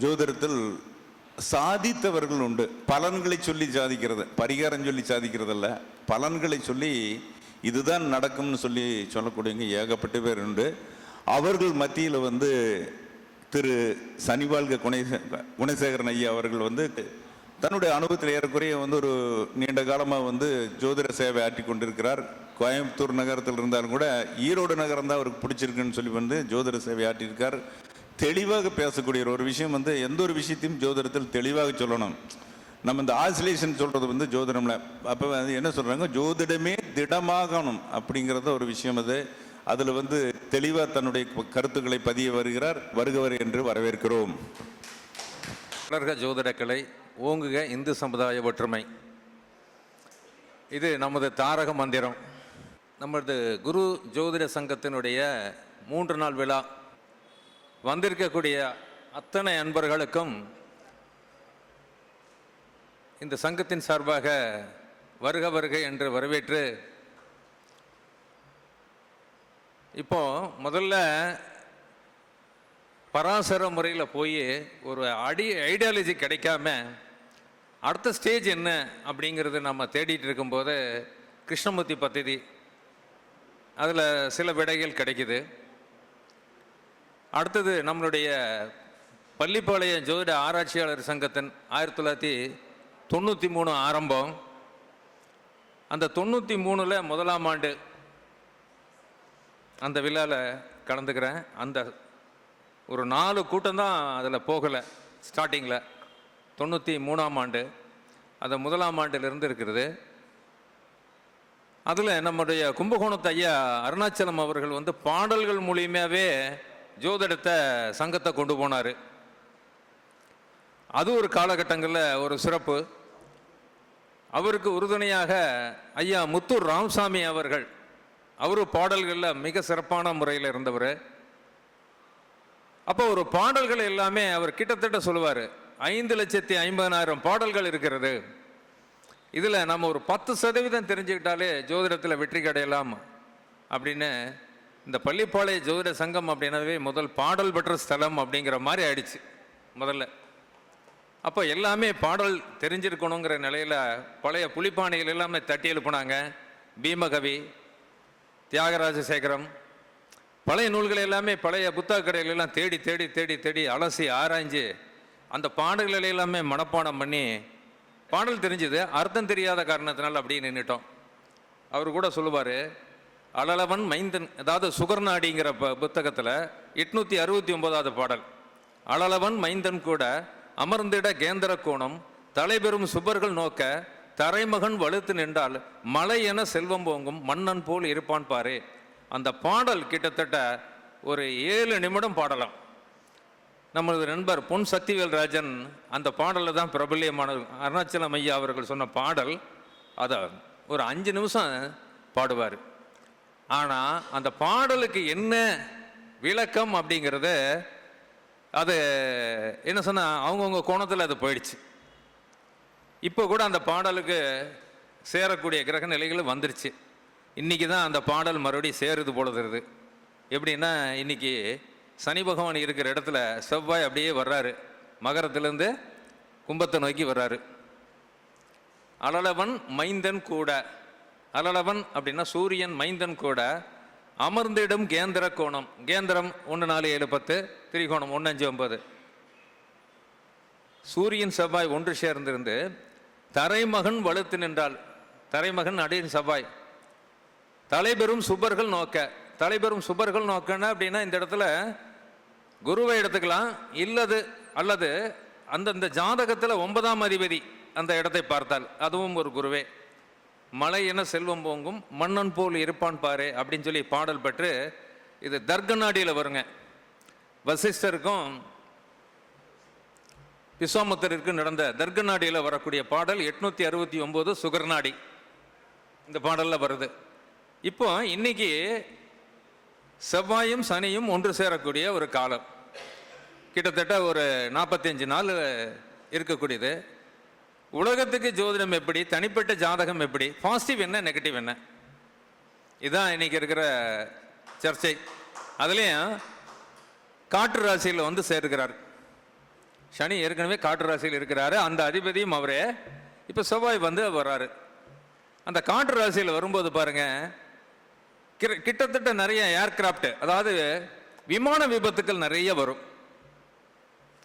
ஜோதிடத்தில் சாதித்தவர்கள் உண்டு. பலன்களை சொல்லி சாதிக்கிறது, பரிகாரம் சொல்லி சாதிக்கிறதல்ல, பலன்களை சொல்லி இதுதான் நடக்கும்னு சொல்லி சொல்லக்கூடியவங்க ஏகப்பட்ட பேர் உண்டு. அவர்கள் மத்தியில் திரு சனிவாழ்க குணசேகரன் ஐயா அவர்கள் தன்னுடைய அனுபவத்தில் ஏறக்குறைய ஒரு நீண்ட காலமாக ஜோதிட சேவை ஆற்றி கொண்டிருக்கிறார். கோயம்புத்தூர் நகரத்தில் இருந்தாலும் கூட ஈரோடு நகரம் தான் அவருக்கு பிடிச்சிருக்குன்னு சொல்லி ஜோதிட சேவை ஆற்றியிருக்கார். தெளிவாக பேசக்கூடிய ஒரு விஷயம் எந்த ஒரு விஷயத்தையும் ஜோதிடத்தில் தெளிவாக சொல்லணும். நம்ம இந்த ஆசிலேஷன் சொல்கிறது ஜோதிடம்ல அப்போ என்ன சொல்கிறாங்க, ஜோதிடமே திடமாகணும் அப்படிங்கிறத ஒரு விஷயம். அதில் தெளிவாக தன்னுடைய கருத்துக்களை பதிய வருகிறார். வருகவர் என்று வரவேற்கிறோம். வளர்க ஜோதிடக்கலை, ஓங்குக இந்து சமுதாய ஒற்றுமை, இது நமது தாரக மந்திரம். நமது குரு ஜோதிட சங்கத்தினுடைய 3 நாள் விழா வந்திருக்கக்கூடிய அத்தனை அன்பர்களுக்கும் இந்த சங்கத்தின் சார்பாக வருக வருக என்று வரவேற்று, இப்போ முதல்ல பராசர முறையில் போய் ஒரு ஐடியாலஜி கிடைக்காம அடுத்த ஸ்டேஜ் என்ன அப்படிங்கிறது நம்ம தேடிட்டு இருக்கும்போது கிருஷ்ணமூர்த்தி பദ്ധதி, அதில் சில விடைகள் கிடைக்குது. அடுத்தது நம்மளுடைய பள்ளிப்பாளையம் ஜோதிட ஆராய்ச்சியாளர் சங்கத்தின் 1993 ஆரம்பம். அந்த 93ல் 1ஆம் ஆண்டு அந்த விழாவில் கலந்துக்கிறேன். அந்த ஒரு 4 கூட்டம் தான் அதில் போகலை ஸ்டார்டிங்கில். 93ஆம் ஆண்டு அந்த 1ஆம் ஆண்டிலிருந்து இருக்கிறது. அதில் நம்முடைய கும்பகோணத்து ஐயா அருணாச்சலம் அவர்கள் பாடல்கள் மூலியமாகவே ஜோதிடத்தை சங்கத்தை கொண்டு போனார். அது ஒரு காலகட்டங்களில் ஒரு சிறப்பு. அவருக்கு உறுதுணையாக ஐயா முத்தூர் ராமசாமி அவர்கள், அவரு பாடல்களில் மிக சிறப்பான முறையில் இருந்தவர். அப்போ ஒரு பாடல்கள் எல்லாமே அவர் கிட்டத்தட்ட சொல்லுவார், 5,50,000 பாடல்கள் இருக்கிறது. இதில் நம்ம ஒரு 10% தெரிஞ்சுக்கிட்டாலே ஜோதிடத்தில் வெற்றி கிடையலாம் அப்படின்னு இந்த பள்ளிப்பாளைய ஜோதிட சங்கம் அப்படின்னாவே முதல் பாடல் பெற்ற ஸ்தலம் அப்படிங்கிற மாதிரி ஆயிடுச்சு முதல்ல. அப்போ எல்லாமே பாடல் தெரிஞ்சிருக்கணுங்கிற நிலையில் பழைய புலிப்பானைகள் எல்லாமே தட்டி எழுப்புனாங்க. பீமகவி, தியாகராஜ சேகரம், பழைய நூல்கள் எல்லாமே பழைய புத்தக கடைகளெல்லாம் தேடி தேடி தேடி தேடி அலசி ஆராய்ஞ்சு அந்த பாடல்களை எல்லாமே மனப்பாடம் பண்ணி பாடல் தெரிஞ்சுது. அர்த்தம் தெரியாத காரணத்தினால அப்படியே நின்றுட்டோம். அவர் கூட சொல்லுவார், அழலவன் மைந்தன், அதாவது சுகர்நாடிங்கிற புத்தகத்தில் 869வது பாடல், அழலவன் மைந்தன் கூட அமர்ந்திட கேந்திர கோணம் தலைபெறும் சுபர்கள் நோக்க தரைமகன் வலுத்து நின்றால் மலை என செல்வம் போங்கும் மன்னன் போல் இருப்பான் பாரு. அந்த பாடல் கிட்டத்தட்ட ஒரு 7 நிமிடம் பாடலாம். நமது நண்பர் பொன் சக்திவேல் ராஜன் அந்த பாடலில் தான் பிரபல்யமான அருணாச்சலம் ஐயா அவர்கள் சொன்ன பாடல், அதை ஒரு 5 நிமிஷம் பாடுவார். ஆனால் அந்த பாடலுக்கு என்ன விளக்கம் அப்படிங்கிறத அது என்ன சொன்னால் அவங்கவுங்க கோணத்தில் அது போயிடுச்சு. இப்போ கூட அந்த பாடலுக்கு சேரக்கூடிய கிரக நிலைகள் வந்துருச்சு. இன்றைக்கி தான் அந்த பாடல் மறுபடியும் சேருது போல தருது. எப்படின்னா இன்றைக்கி சனி பகவான் இருக்கிற இடத்துல செவ்வாய் அப்படியே வர்றாரு, மகரத்திலேருந்து கும்பத்தை நோக்கி வர்றாரு. அழலவன் மைந்தன் கூட, அழலவன் அப்படின்னா சூரியன், மைந்தன் கூட அமர்ந்திடும் கேந்திர கோணம், கேந்திரம் 1 4 7 10, திரிகோணம் 1 5 9, சூரியன் செவ்வாய் ஒன்று சேர்ந்திருந்து தரைமகன் வலுத்து நின்றால், தரைமகன் அடியின் செவ்வாய் தலைபெறும் சுபர்கள் நோக்க, தலைபெறும் சுபர்கள் நோக்கன்னா அப்படின்னா இந்த இடத்துல குருவை எடுத்துக்கலாம், அல்லது அந்தந்த ஜாதகத்தில் 9ஆம் அதிபதி அந்த இடத்தை பார்த்தால் அதுவும் ஒரு குருவே. மலை என செல்வம் போங்கும் மன்னன் போல் இருப்பான் பாரு அப்படின்னு சொல்லி பாடல் பெற்று, இது தர்க்கநாடியில் வருங்க. வசிஷ்டருக்கும் விஸ்வாமித்திரருக்கும் நடந்த தர்க்கநாடியில் வரக்கூடிய பாடல் 869 சுகர்நாடி இந்த பாடலில் வருது. இப்போ இன்னைக்கு செவ்வாயும் சனியும் ஒன்று சேரக்கூடிய ஒரு காலம், கிட்டத்தட்ட ஒரு 45 நாள் இருக்கக்கூடியது. உலகத்துக்கு ஜோதிடம் எப்படி, தனிப்பட்ட ஜாதகம் எப்படி, பாசிட்டிவ் என்ன நெகட்டிவ் என்ன, இதுதான் இன்னைக்கு இருக்கிற சர்ச்சை. அதுலேயும் காற்று ராசியில் சேர்க்கிறார். சனி ஏற்கனவே காற்று ராசியில் இருக்கிறாரு, அந்த அதிபதியும் அவரே. இப்போ செவ்வாய் வந்து வர்றாரு. அந்த காற்று ராசியில் வரும்போது பாருங்க, கிட்டத்தட்ட நிறைய ஏர்கிராஃப்ட், அதாவது விமான விபத்துக்கள் நிறைய வரும்.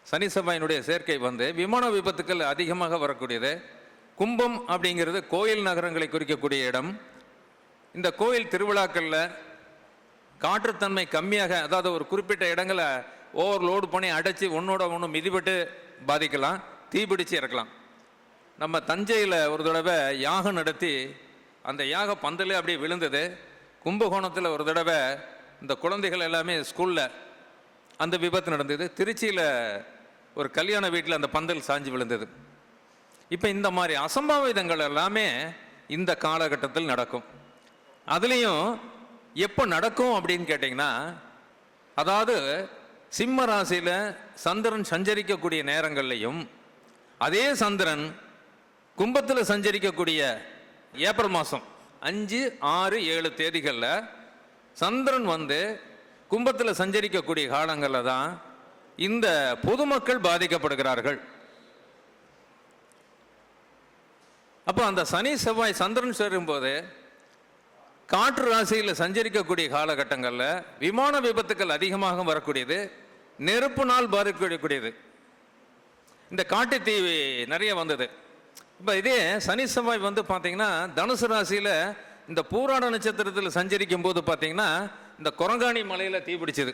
சனி செவ்வாயினுடைய சேர்க்கை வந்து விமான விபத்துக்கள் அதிகமாக வரக்கூடியது. கும்பம் அப்படிங்கிறது கோயில் நகரங்களை குறிக்கக்கூடிய இடம். இந்த கோயில் திருவிழாக்களில் காற்றுத்தன்மை கம்மியாக, அதாவது ஒரு குறிப்பிட்ட இடங்களை ஓவர்லோடு பண்ணி அடைச்சி ஒன்றோட ஒன்று மிதிபட்டு பாதிக்கலாம், தீபிடிச்சு இறக்கலாம். நம்ம தஞ்சையில் ஒரு தடவை யாகம் நடத்தி அந்த யாக பந்தலே அப்படியே விழுந்தது. கும்பகோணத்தில் ஒரு தடவை இந்த குழந்தைகள் எல்லாமே ஸ்கூலில் அந்த விபத்து நடந்தது. திருச்சியில் ஒரு கல்யாண வீட்டில் அந்த பந்தல் சாஞ்சு விழுந்தது. இப்போ இந்த மாதிரி அசம்பாவிதங்கள் எல்லாமே இந்த காலகட்டத்தில் நடக்கும். அதுலேயும் எப்போ நடக்கும் அப்படின்னு கேட்டிங்கன்னா, அதாவது சிம்ம ராசியில் சந்திரன் சஞ்சரிக்கக்கூடிய நேரங்கள்லையும், அதே சந்திரன் கும்பத்தில் சஞ்சரிக்கக்கூடிய ஏப்ரல் மாதம் 5, 6, 7 தேதிகளில் சந்திரன் வந்து கும்பத்தில் சஞ்சரிக்கக்கூடிய காலங்களில் தான் இந்த பொதுமக்கள் பாதிக்கப்படுகிறார்கள். அப்போ அந்த சனி செவ்வாய் சந்திரன் சேரும்போது காற்று ராசியில் சஞ்சரிக்கக்கூடிய காலகட்டங்களில் விமான விபத்துக்கள் அதிகமாக வரக்கூடியது, நெருப்புனால் பாதிக்கக்கூடியது. இந்த காட்டு தீ நிறைய வந்தது. இப்போ இதே சனி செவ்வாய் வந்து பார்த்தீங்கன்னா தனுசு ராசியில் இந்த பூராட நட்சத்திரத்தில் சஞ்சரிக்கும் போது பார்த்தீங்கன்னா இந்த குரங்காணி மலையில் தீ பிடிச்சது.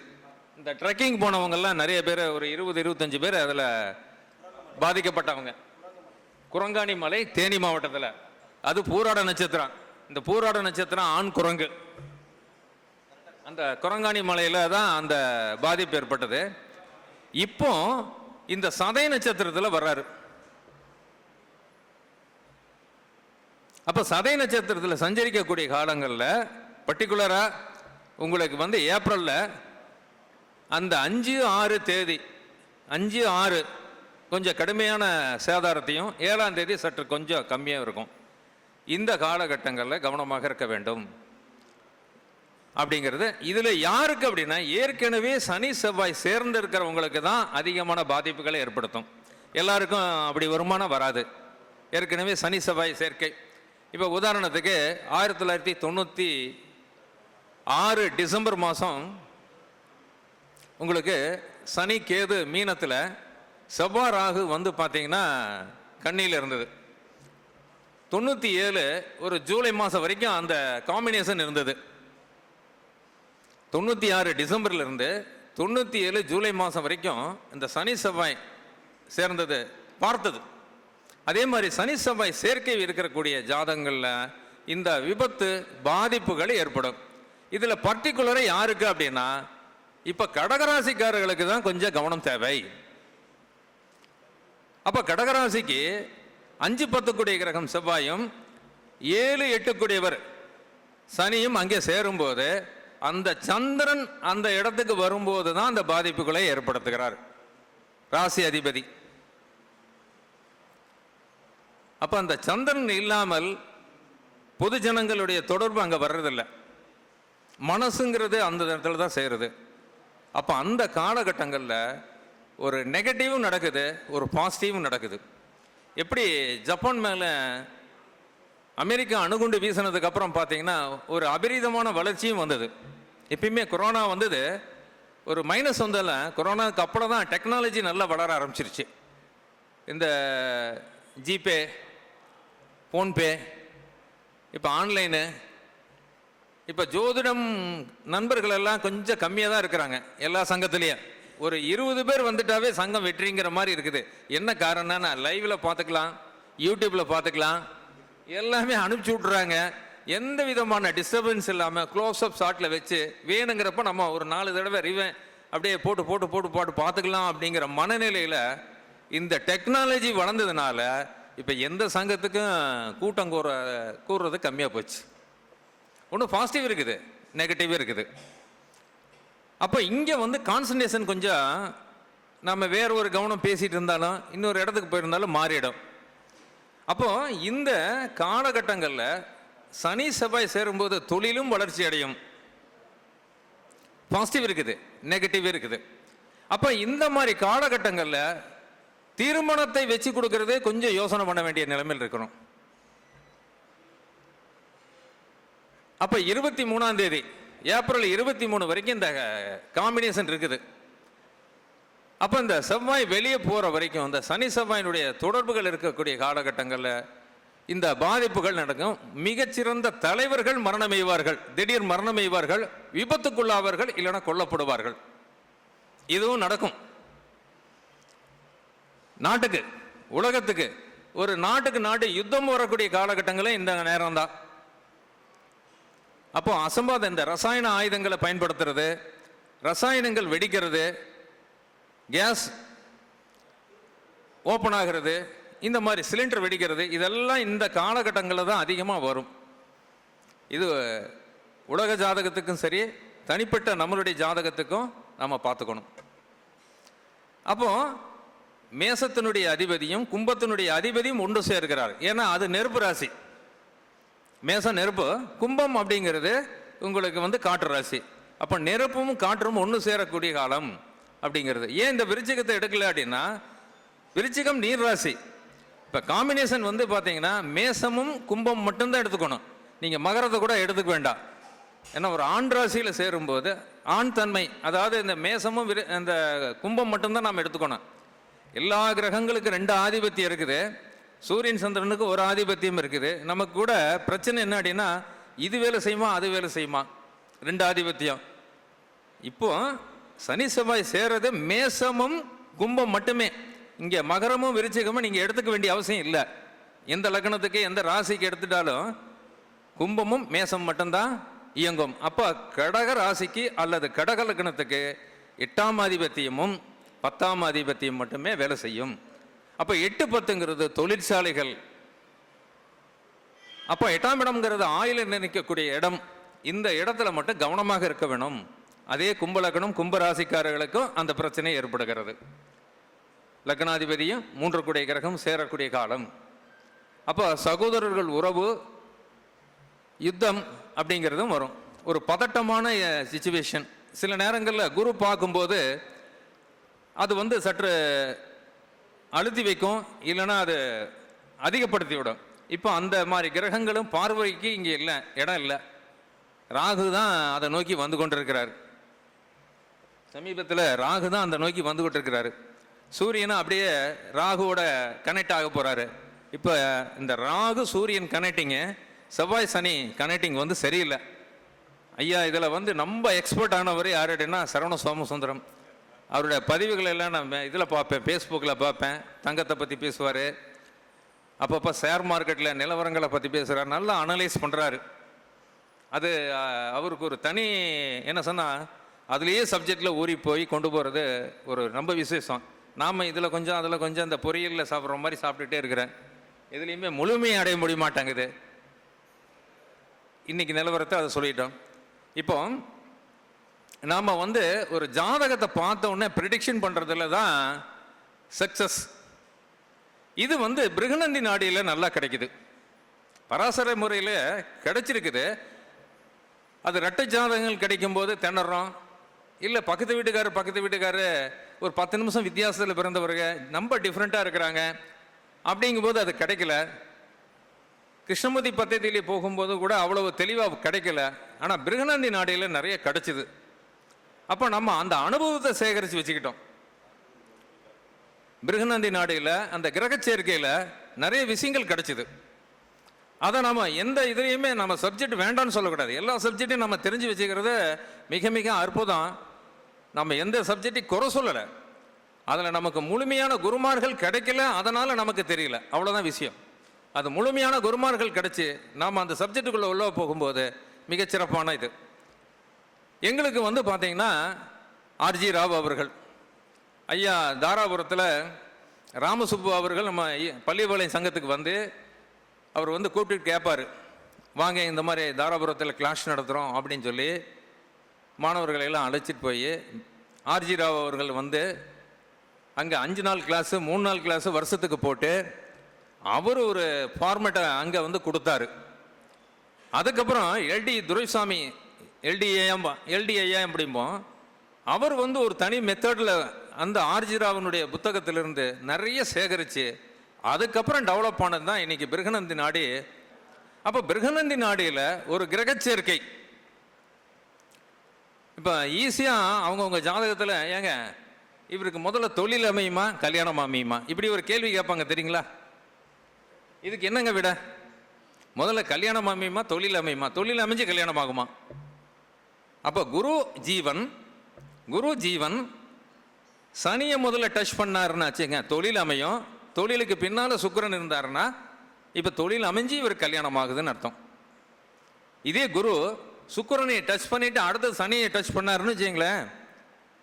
இந்த ட்ரெக்கிங் போனவங்கெல்லாம் நிறைய பேர், ஒரு 20-25 பேர் அதில் பாதிக்கப்பட்டவங்க. குரங்காணி மலை தேனி மாவட்டத்தில், அது பூராட நட்சத்திரம். இந்த பூராட நட்சத்திரம் ஆண் குரங்கு. அந்த குரங்காணி மலையில் தான் அந்த பாதிப்பு ஏற்பட்டது. இப்போ இந்த சதய நட்சத்திரத்தில் வர்றாரு. அப்போ சதய நட்சத்திரத்தில் சஞ்சரிக்கக்கூடிய காலங்களில் பர்டிகுலராக உங்களுக்கு வந்து ஏப்ரலில் அந்த 5, 6 தேதி, 5, 6 கொஞ்சம் கடுமையான சேதாரத்தையும், 7ஆம் தேதி சற்று கொஞ்சம் கம்மியாக இருக்கும். இந்த காலகட்டங்களில் கவனமாக இருக்க வேண்டும் அப்படிங்கிறது. இதில் யாருக்கு அப்படின்னா, ஏற்கனவே சனி செவ்வாய் சேர்ந்து இருக்கிறவங்களுக்கு தான் அதிகமான பாதிப்புகளை ஏற்படுத்தும். எல்லாருக்கும் அப்படி வருமானம் வராது. ஏற்கனவே சனி செவ்வாய் சேர்க்கை. இப்போ உதாரணத்துக்கு 1996 டிசம்பர் மாதம் உங்களுக்கு சனி கேது மீனத்தில், செவ்வாய் ராகு வந்து பார்த்தீங்கன்னா கன்னியில் இருந்தது. 97 ஒரு ஜூலை மாதம் வரைக்கும் அந்த காம்பினேஷன் இருந்தது. 96 டிசம்பர்ல இருந்து 97 ஜூலை மாதம் வரைக்கும் இந்த சனி செவ்வாய் சேர்ந்தது பார்த்தது. அதே மாதிரி சனி செவ்வாய் சேர்க்கை இருக்கக்கூடிய ஜாதகங்களில் இந்த விபத்து பாதிப்புகள் ஏற்படும். இதில் பர்டிகுலராக யாருக்கு அப்படின்னா, இப்போ கடகராசிக்காரர்களுக்கு தான் கொஞ்சம் கவனம் தேவை. அப்போ கடகராசிக்கு 5, 10 கூடிய கிரகம் செவ்வாயும் 7, 8 கூடியவர் சனியும் அங்கே சேரும்போது, அந்த சந்திரன் அந்த இடத்துக்கு வரும்போது தான் அந்த பாதிப்புகளை ஏற்படுத்துகிறார் ராசி அதிபதி. அப்போ அந்த சந்திரன் இல்லாமல் பொது ஜனங்களுடைய தொடர்பு அங்கே வர்றதில்லை. மனசுங்கிறது அந்த இடத்துல தான் செய்கிறது. அப்போ அந்த காலகட்டங்களில் ஒரு நெகட்டிவும் நடக்குது, ஒரு பாசிட்டிவும் நடக்குது. எப்படி ஜப்பான் மேலே அமெரிக்கா அணுகுண்டு வீசினதுக்கு அப்புறம் பார்த்தீங்கன்னா ஒரு அபரிதமான வளர்ச்சியும் வந்தது. எப்பயுமே கொரோனா வந்தது, ஒரு மைனஸ் வந்ததில்ல. கொரோனாவுக்கு அப்புறம் தான் டெக்னாலஜி நல்லா வளர ஆரம்பிச்சிருச்சு. இந்த ஜிபே, ஃபோன்பே, இப்போ ஆன்லைனு, இப்போ ஜோதிடம் நண்பர்கள் எல்லாம் கொஞ்சம் கம்மியாக தான் இருக்கிறாங்க எல்லா சங்கத்துலேயும். ஒரு 20 பேர் வந்துட்டாவே சங்கம் வெற்றிங்கிற மாதிரி இருக்குது. என்ன காரணம்னா, லைவில் பார்த்துக்கலாம், யூடியூப்பில் பார்த்துக்கலாம், எல்லாமே அனுப்பிச்சி விட்றாங்க. எந்த விதமான டிஸ்டர்பன்ஸ் இல்லாமல் க்ளோஸ்அப் ஷாட்டில் வச்சு வேணுங்கிறப்ப நம்ம ஒரு 4 தடவை அப்படியே போட்டு பார்த்துக்கலாம் அப்படிங்கிற மனநிலையில் இந்த டெக்னாலஜி வளர்ந்ததுனால இப்போ எந்த சங்கத்துக்கும் கூட்டம் கூறுறது கம்மியாக போச்சு. ஒன்றும் பாசிட்டிவ் இருக்குது, நெகட்டிவ் இருக்குது. அப்போ இங்கே வந்து கான்சன்ட்ரேஷன் கொஞ்சம் நம்ம வேற ஒரு கவனம் பேசிகிட்டு இருந்தாலும் இன்னொரு இடத்துக்கு போயிருந்தாலும் மாறிடும். அப்போ இந்த காலகட்டங்களில் சனி செவ்வாய் சேரும்போது தொழிலும் வளர்ச்சி அடையும். பாசிட்டிவ் இருக்குது, நெகட்டிவ் இருக்குது. அப்போ இந்த மாதிரி காலகட்டங்களில் திருமணத்தை வச்சு கொடுக்கறது கொஞ்சம் யோசனை பண்ண வேண்டிய நிலைமையில் இருக்கணும். அப்ப 23ஆம் தேதி ஏப்ரல் 23 வரைக்கும் இந்த காம்பினேஷன் இருக்குது. அப்ப இந்த செவ்வாய் வெளியே போற வரைக்கும் இந்த சனி செவ்வாயினுடைய தொடர்புகள் இருக்கக்கூடிய காலகட்டங்களில் இந்த பாதிப்புகள் நடக்கும். மிகச்சிறந்த தலைவர்கள் மரணமெய்வார்கள், திடீர் மரணமெய்வார்கள், விபத்துக்குள்ளாவார்கள், இல்லைன்னா கொல்லப்படுவார்கள். இதுவும் நடக்கும். நாட்டுக்கு, உலகத்துக்கு, ஒரு நாட்டுக்கு நாட்டு யுத்தம் வரக்கூடிய காலகட்டங்களே இந்த நேரம் தான். அப்போ அசம்பாத இந்த ரசாயன ஆயுதங்களை பயன்படுத்துறது, ரசாயனங்கள் வெடிக்கிறது, கேஸ் ஓப்பன் ஆகிறது, இந்த மாதிரி சிலிண்டர் வெடிக்கிறது, இதெல்லாம் இந்த காலகட்டங்களில் தான் அதிகமாக வரும். இது உலக ஜாதகத்துக்கும் சரி, தனிப்பட்ட நம்மளுடைய ஜாதகத்துக்கும் நம்ம பார்த்துக்கணும். அப்போ மேசத்தினுடைய அதிபதியும் கும்பத்தினுடைய அதிபதியும் ஒன்று சேர்க்கிறார். ஏன்னா அது நெருப்பு ராசி. மேசம் நெருப்பு, கும்பம் அப்படிங்கிறது உங்களுக்கு காற்று ராசி. அப்போ நெருப்பும் காற்றும் ஒன்று சேரக்கூடிய காலம் அப்படிங்கிறது. ஏன் இந்த விருச்சிகத்தை எடுக்கல அப்படின்னா, விருச்சிகம் நீர் ராசி. இப்போ காம்பினேஷன் பார்த்தீங்கன்னா மேசமும் கும்பம் மட்டும்தான் எடுத்துக்கணும். நீங்கள் மகரத்தை கூட எடுத்துக்க வேண்டாம். ஏன்னா ஒரு ஆண் ராசியில் சேரும்போது ஆண் தன்மை, அதாவது இந்த மேசமும் இந்த கும்பம் மட்டும்தான் நாம் எடுத்துக்கணும். எல்லா கிரகங்களுக்கு 2 ஆதிபத்தியம் இருக்குது. சூரியன் சந்திரனுக்கு ஒரு ஆதிபத்தியம் இருக்குது. நமக்கு கூட பிரச்சனை என்ன அப்படின்னா, இது வேலை செய்யுமா அது வேலை செய்யுமா, 2 ஆதிபத்தியம். இப்போ சனி செவ்வாய் சேரது மேசமும் கும்பம் மட்டுமே. இங்கே மகரமும் விருச்சிகமும் நீங்கள் எடுத்துக்க வேண்டிய அவசியம் இல்லை. எந்த லக்னத்துக்கு எந்த ராசிக்கு எடுத்துட்டாலும் கும்பமும் மேசம் மட்டும்தான் இயங்கும். அப்போ கடக ராசிக்கு அல்லது கடக லக்னத்துக்கு 8ஆம் ஆதிபத்தியமும் 10ஆம் ஆதிபத்தியம் மட்டுமே வேலை செய்யும். அப்போ 8, 10ங்கிறது தொழிற்சாலைகள். அப்போ 8ஆம் இடம்ங்கிறது ஆயுள நினைக்கக்கூடிய இடம். இந்த இடத்துல மட்டும் கவனமாக இருக்க வேணும். அதே கும்பலக்கணம் கும்பராசிக்காரர்களுக்கும் அந்த பிரச்சனை ஏற்படுகிறது. லக்னாதிபதியும் 3 கூடிய கிரகம் சேரக்கூடிய காலம். அப்போ சகோதரர்கள் உறவு, யுத்தம் அப்படிங்கிறதும் வரும். ஒரு பதட்டமான சிச்சுவேஷன். சில நேரங்களில் குரு பார்க்கும்போது அது சற்று அழுத்தி வைக்கும், இல்லைன்னா அது அதிகப்படுத்தி விடும். இப்போ அந்த மாதிரி கிரகங்களும் பார்வைக்கு இங்கே இல்லை, இடம் இல்லை. ராகு தான் அதை நோக்கி வந்து கொண்டிருக்கிறார். சமீபத்தில் ராகு தான் அந்த நோக்கி வந்து கொண்டிருக்கிறாரு. சூரியனும் அப்படியே ராகுவோட கனெக்ட் ஆக போகிறாரு. இப்போ இந்த ராகு சூரியன் கனெக்டிங்கு, செவ்வாய் சனி கனெக்டிங் சரியில்லை. ஐயா இதில் நம்ம எக்ஸ்பர்ட் ஆனவர் யார் அப்படின்னா சரவண சோமசுந்தரம். அவருடைய பதிவுகள் எல்லாம் நான் இதில் பார்ப்பேன், ஃபேஸ்புக்கில் பார்ப்பேன். தங்கத்தை பற்றி பேசுவார், அப்பப்போ ஷேர் மார்க்கெட்டில் நிலவரங்களை பற்றி பேசுகிறார், நல்லா அனலைஸ் பண்ணுறாரு. அது அவருக்கு ஒரு தனி என்ன சொன்னால், அதுலேயே சப்ஜெக்டில் ஊறி போய் கொண்டு போகிறது ஒரு ரொம்ப விசேஷம். நாம் இதில் கொஞ்சம் அதில் கொஞ்சம் இந்த பொரியலில் சாப்பிட்ற மாதிரி சாப்பிட்டுட்டே இருக்கிறேன். இதுலேயுமே முழுமையை அடைய முடிய மாட்டேங்குது. இன்றைக்கி நிலவரத்தை அதை சொல்லிட்டோம். இப்போ நாம் ஒரு ஜாதகத்தை பார்த்த உடனே ப்ரிடிக்ஷன் பண்ணுறதுல தான் சக்ஸஸ். இது பிருகநந்தி நாடியில் நல்லா கிடைக்குது, பராசர முறையில் கிடைச்சிருக்குது. அது ரெட்டை ஜாதகங்கள் கிடைக்கும்போது திணறோம். இல்லை பக்கத்து வீட்டுக்காரரு ஒரு 10 நிமிஷம் வித்தியாசத்தில் பிறந்தவர்கள் ரொம்ப டிஃப்ரெண்ட்டாக இருக்கிறாங்க அப்படிங்கும்போது அது கிடைக்கல. கிருஷ்ணமூர்த்தி பத்ததியிலே போகும்போது கூட அவ்வளவு தெளிவாக கிடைக்கல. ஆனால் பிருகநந்தி நாடியில் நிறைய கிடைச்சிது. அப்போ நம்ம அந்த அனுபவத்தை சேகரித்து வச்சுக்கிட்டோம். பிருகநந்தி நாடியில் அந்த கிரக சேர்க்கையில் நிறைய விஷயங்கள் கிடைச்சிது. அதை நம்ம எந்த இதுலேயுமே நம்ம சப்ஜெக்ட் வேண்டாம்னு சொல்லக்கூடாது. எல்லா சப்ஜெக்டையும் நம்ம தெரிஞ்சு வச்சுக்கிறது மிக மிக அற்புதம். நம்ம எந்த சப்ஜெக்டையும் குறை சொல்லலை. அதில் நமக்கு முழுமையான குருமார்கள் கிடைக்கல, அதனால் நமக்கு தெரியல, அவ்வளோதான் விஷயம். அது முழுமையான குருமார்கள் கிடைச்சி நாம் அந்த சப்ஜெக்டுக்குள்ளே உள்ள போகும்போது மிகச்சிறப்பான இது. எங்களுக்கு பார்த்தீங்கன்னா ஆர்ஜி ராவ் அவர்கள், ஐயா தாராபுரத்தில் ராமசுப்பு அவர்கள் நம்ம பள்ளிப்பாளையம் சங்கத்துக்கு அவர் கூப்பிட்டு கேட்பார், வாங்க இந்த மாதிரி தாராபுரத்தில் கிளாஸ் நடத்துகிறோம் அப்படின்னு சொல்லி மாணவர்களை எல்லாம் அழைச்சிட்டு போய் ஆர்ஜி ராவ் அவர்கள் அங்கே 5 நாள் கிளாஸு 3 நாள் கிளாஸு வருஷத்துக்கு போட்டு அவர் ஒரு ஃபார்மேட்டை அங்கே கொடுத்தாரு. அதுக்கப்புறம் எல்டி துரைசாமி எல்டிஏஎம் அப்படிம்போம், அவர் ஒரு தனி மெத்தடில் அந்த ஆர்ஜிராவனுடைய புத்தகத்திலிருந்து நிறைய சேகரித்து அதுக்கப்புறம் டெவலப் ஆனது தான் இன்னைக்கு பிருகநந்தி நாடி. அப்போ பிருகநந்தி நாடியில் ஒரு கிரகச்சேர்க்கை இப்போ ஈஸியாக அவங்கவுங்க ஜாதகத்தில் ஏங்க இவருக்கு முதல்ல தொழில் அமையுமா கல்யாணம் அமையுமா இப்படி ஒரு கேள்வி கேட்பாங்க தெரியுங்களா? இதுக்கு என்னங்க விட? முதல்ல கல்யாணம் அமையுமா தொழில் அமையுமா? தொழில் அமைஞ்சு கல்யாணம் ஆகுமா? அப்போ குரு ஜீவன் சனியை முதல்ல டச் பண்ணாருன்னு வச்சுங்க தொழில் அமையும். தொழிலுக்கு பின்னால் சுக்கிரன் இருந்தாருன்னா இப்போ தொழில் அமைஞ்சு இவர் கல்யாணம் ஆகுதுன்னு அர்த்தம். இதே குரு சுக்கிரனை டச் பண்ணிட்டு அடுத்தது சனியை டச் பண்ணாருன்னு வச்சுங்களேன்,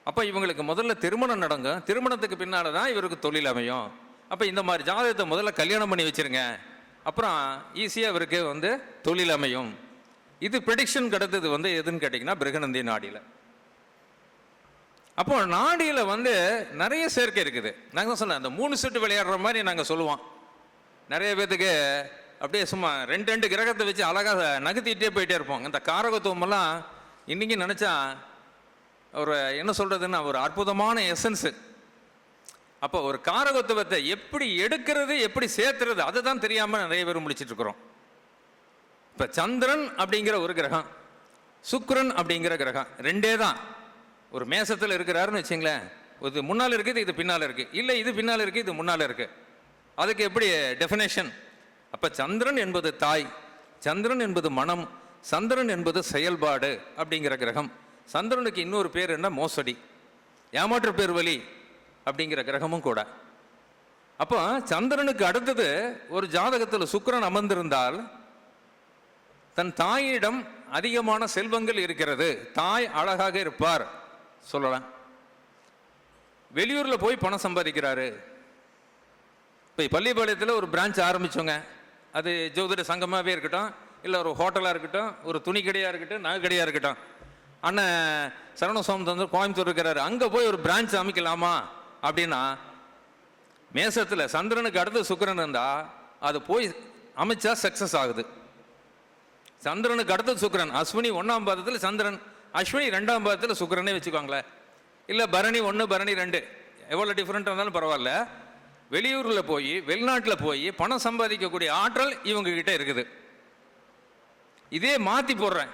அப்போ இவங்களுக்கு முதல்ல திருமணம் நடக்கும். திருமணத்துக்கு பின்னால் தான் இவருக்கு தொழில் அமையும். அப்போ இந்த மாதிரி ஜாதகத்தை முதல்ல கல்யாணம் பண்ணி வச்சிருங்க, அப்புறம் ஈஸியாக இவருக்கு தொழில் அமையும். இது ப்ரெடிக்ஷன் கிடைத்தது எதுன்னு கேட்டிங்கன்னா பிருகநந்தி நாடியில். அப்போ நாடியில் நிறைய சேர்க்கை இருக்குது. நாங்கள் தான் சொன்னேன், அந்த 3 செட்டு விளையாடுற மாதிரி நாங்கள் சொல்லுவோம். நிறைய பேத்துக்கு அப்படியே சும்மா 2 கிரகத்தை வச்சு அழகாக நகர்த்திட்டே போயிட்டே இருப்போம். இந்த காரகத்துவமெல்லாம் இன்றைக்கி நினச்சா ஒரு என்ன சொல்கிறதுன்னா ஒரு அற்புதமான எசன்ஸு. அப்போ ஒரு காரகத்துவத்தை எப்படி எடுக்கிறது எப்படி சேர்த்துறது அதை தான் தெரியாமல் நிறைய பேர் முடிச்சுட்டு இருக்கிறோம். இப்போ சந்திரன் அப்படிங்கிற ஒரு கிரகம், சுக்கிரன் அப்படிங்கிற கிரகம் 2 தான். ஒரு மேசத்தில் இருக்கிறாருன்னு வச்சுங்களேன், இது முன்னால் இருக்குது இது பின்னால் இருக்குது, இல்லை இது பின்னால் இருக்குது இது முன்னால் இருக்குது. அதுக்கு எப்படி டெஃபினேஷன்? அப்போ சந்திரன் என்பது தாய், சந்திரன் என்பது மனம், சந்திரன் என்பது செயல்பாடு அப்படிங்கிற கிரகம். சந்திரனுக்கு இன்னொரு பேர் என்ன? மோசடி, ஏமாற்று பேர் வலி அப்படிங்கிற கிரகமும் கூட. அப்போ சந்திரனுக்கு அடுத்தது ஒரு ஜாதகத்தில் சுக்கிரன் அமர்ந்திருந்தால் தன் தாயிடம் அதிகமான செல்வங்கள் இருக்கிறது, தாய் அழகாக இருப்பார் சொல்லலாம். வெளியூரில் போய் பணம் சம்பாதிக்கிறாரு. இப்போ பள்ளிப்பாளையத்தில் ஒரு பிரான்ச் ஆரம்பித்தோங்க, அது ஜோதிட சங்கமாகவே இருக்கட்டும், இல்லை ஒரு ஹோட்டலாக இருக்கட்டும், ஒரு துணி கடையாக இருக்கட்டும், நகை கடையாக இருக்கட்டும். அண்ணன் சரவணசுவாமி கோயம்புத்தூர் இருக்கிறாரு, அங்கே போய் ஒரு பிரான்ச் அமைக்கலாமா அப்படின்னா மேசத்தில் சந்திரனுக்கு அடுத்து சுக்கிரன் இருந்தால் அது போய் அமைச்சா சக்ஸஸ் ஆகுது. சந்திரனுக்கு அடுத்தது சுக்கிரன், அஸ்வினி 1ஆம் பாதத்தில் சந்திரன், அஸ்வினி 2ஆம் பாதத்தில் சுக்கிரனே வச்சுக்கோங்களேன், இல்லை பரணி 1 பரணி 2 எவ்வளோ டிஃப்ரெண்ட்டாக இருந்தாலும் பரவாயில்ல. வெளியூரில் போய் வெளிநாட்டில் போய் பணம் சம்பாதிக்கக்கூடிய ஆற்றல் இவங்க கிட்ட இருக்குது. இதே மாற்றி போடுறேன்,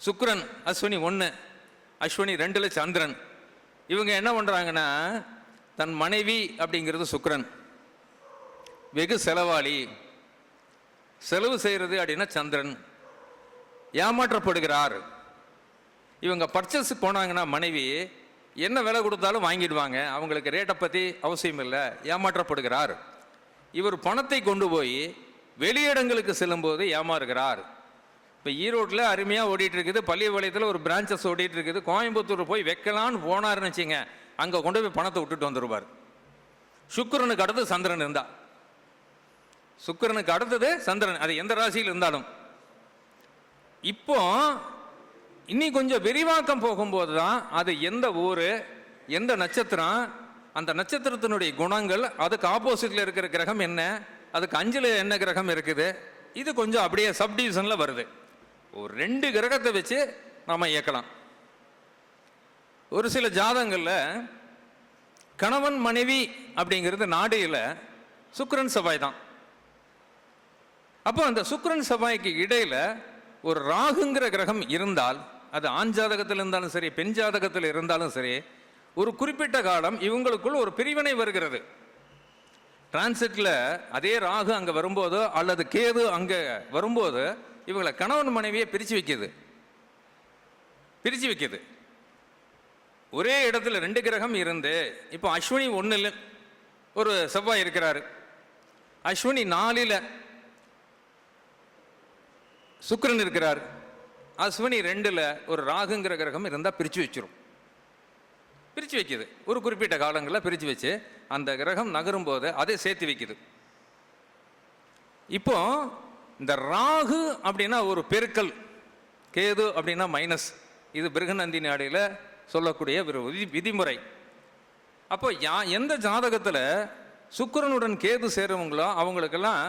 சுக்கிரன் அஸ்வினி 1 அஸ்வினி 2ல் சந்திரன். இவங்க என்ன பண்ணுறாங்கன்னா தன் மனைவி அப்படிங்கிறது சுக்கிரன், வெகு செலவாளி, செலவு செய்கிறது அப்படின்னா சந்திரன், ஏமாற்றப்படுகிறார். இவங்க பர்ச்சேஸ் போனாங்கன்னா மனைவி என்ன விலை கொடுத்தாலும் வாங்கிடுவாங்க, அவங்களுக்கு ரேட்டை பற்றி அவசியம் இல்லை, ஏமாற்றப்படுகிறார். இவர் பணத்தை கொண்டு போய் வெளியிடங்களுக்கு செல்லும்போது ஏமாறுகிறார். இப்போ ஈரோட்டில் அருமையாக ஓடிட்டு இருக்குது, பள்ளிப்பாளையத்தில் ஒரு பிரான்ச்சஸ் ஓடிட்டு இருக்குது, கோயம்புத்தூர் போய் வைக்கலான்னு போனார்னு வச்சுங்க, அங்கே கொண்டு போய் பணத்தை விட்டுட்டு வந்துடுவார். சுக்கிரனுக்கு அடுத்து சந்திரன் இருந்தா, சுக்கிரனுக்கு அடுத்தது சந்திரன், அது எந்த ராசியில் இருந்தாலும். இப்போ இன்னி கொஞ்சம் விரிவாக்கம் போகும்போது தான் அது எந்த ஊர் எந்த நட்சத்திரம், அந்த நட்சத்திரத்தினுடைய குணங்கள், அதுக்கு ஆப்போசிட்ல இருக்கிற கிரகம் என்ன, அதுக்கு 5ல் என்ன கிரகம் இருக்குது, இது கொஞ்சம் அப்படியே சப்டிவிஷனில் வருது. ஒரு 2 கிரகத்தை வச்சு நாம் இயக்கலாம். ஒரு சில ஜாதகங்களில் கணவன் மனைவி அப்படிங்கிறது நாடியில் சுக்கிரன் செவ்வாய் தான். அப்போ அந்த சுக்கிரன் செவ்வாய்க்கு இடையில் ஒரு ராகுங்கிற கிரகம் இருந்தால், அது ஆண் ஜாதகத்தில் இருந்தாலும் சரி பெண் ஜாதகத்தில் இருந்தாலும் சரி, ஒரு குறிப்பிட்ட காலம் இவங்களுக்குள் ஒரு பிரிவினை வருகிறது. டிரான்சிட்ல அதே ராகு அங்கே வரும்போதோ அல்லது கேது அங்கே வரும்போது இவங்களை கணவன் மனைவியை பிரித்து வைக்கிது. ஒரே இடத்துல 2 கிரகம் இருந்து, இப்போ அஸ்வினி 1ல் ஒரு செவ்வாய் இருக்கிறாரு, அஸ்வினி 4ல் சுக்கிரன் இருக்கிறார், அஸ்வினி 2ல் ஒரு ராகுங்கிற கிரகம் இருந்தால் பிரித்து வைக்குது. ஒரு குறிப்பிட்ட காலங்களில் பிரித்து வச்சு அந்த கிரகம் நகரும் போது அதை சேர்த்து வைக்குது. இப்போ இந்த ராகு அப்படின்னா ஒரு பெருக்கல், கேது அப்படின்னா மைனஸ். இது பிருகநந்தி நாடியில் சொல்லக்கூடிய ஒரு விதிமுறை. அப்போ எந்த ஜாதகத்தில் சுக்கிரனுடன் கேது சேருவங்களோ அவங்களுக்கெல்லாம்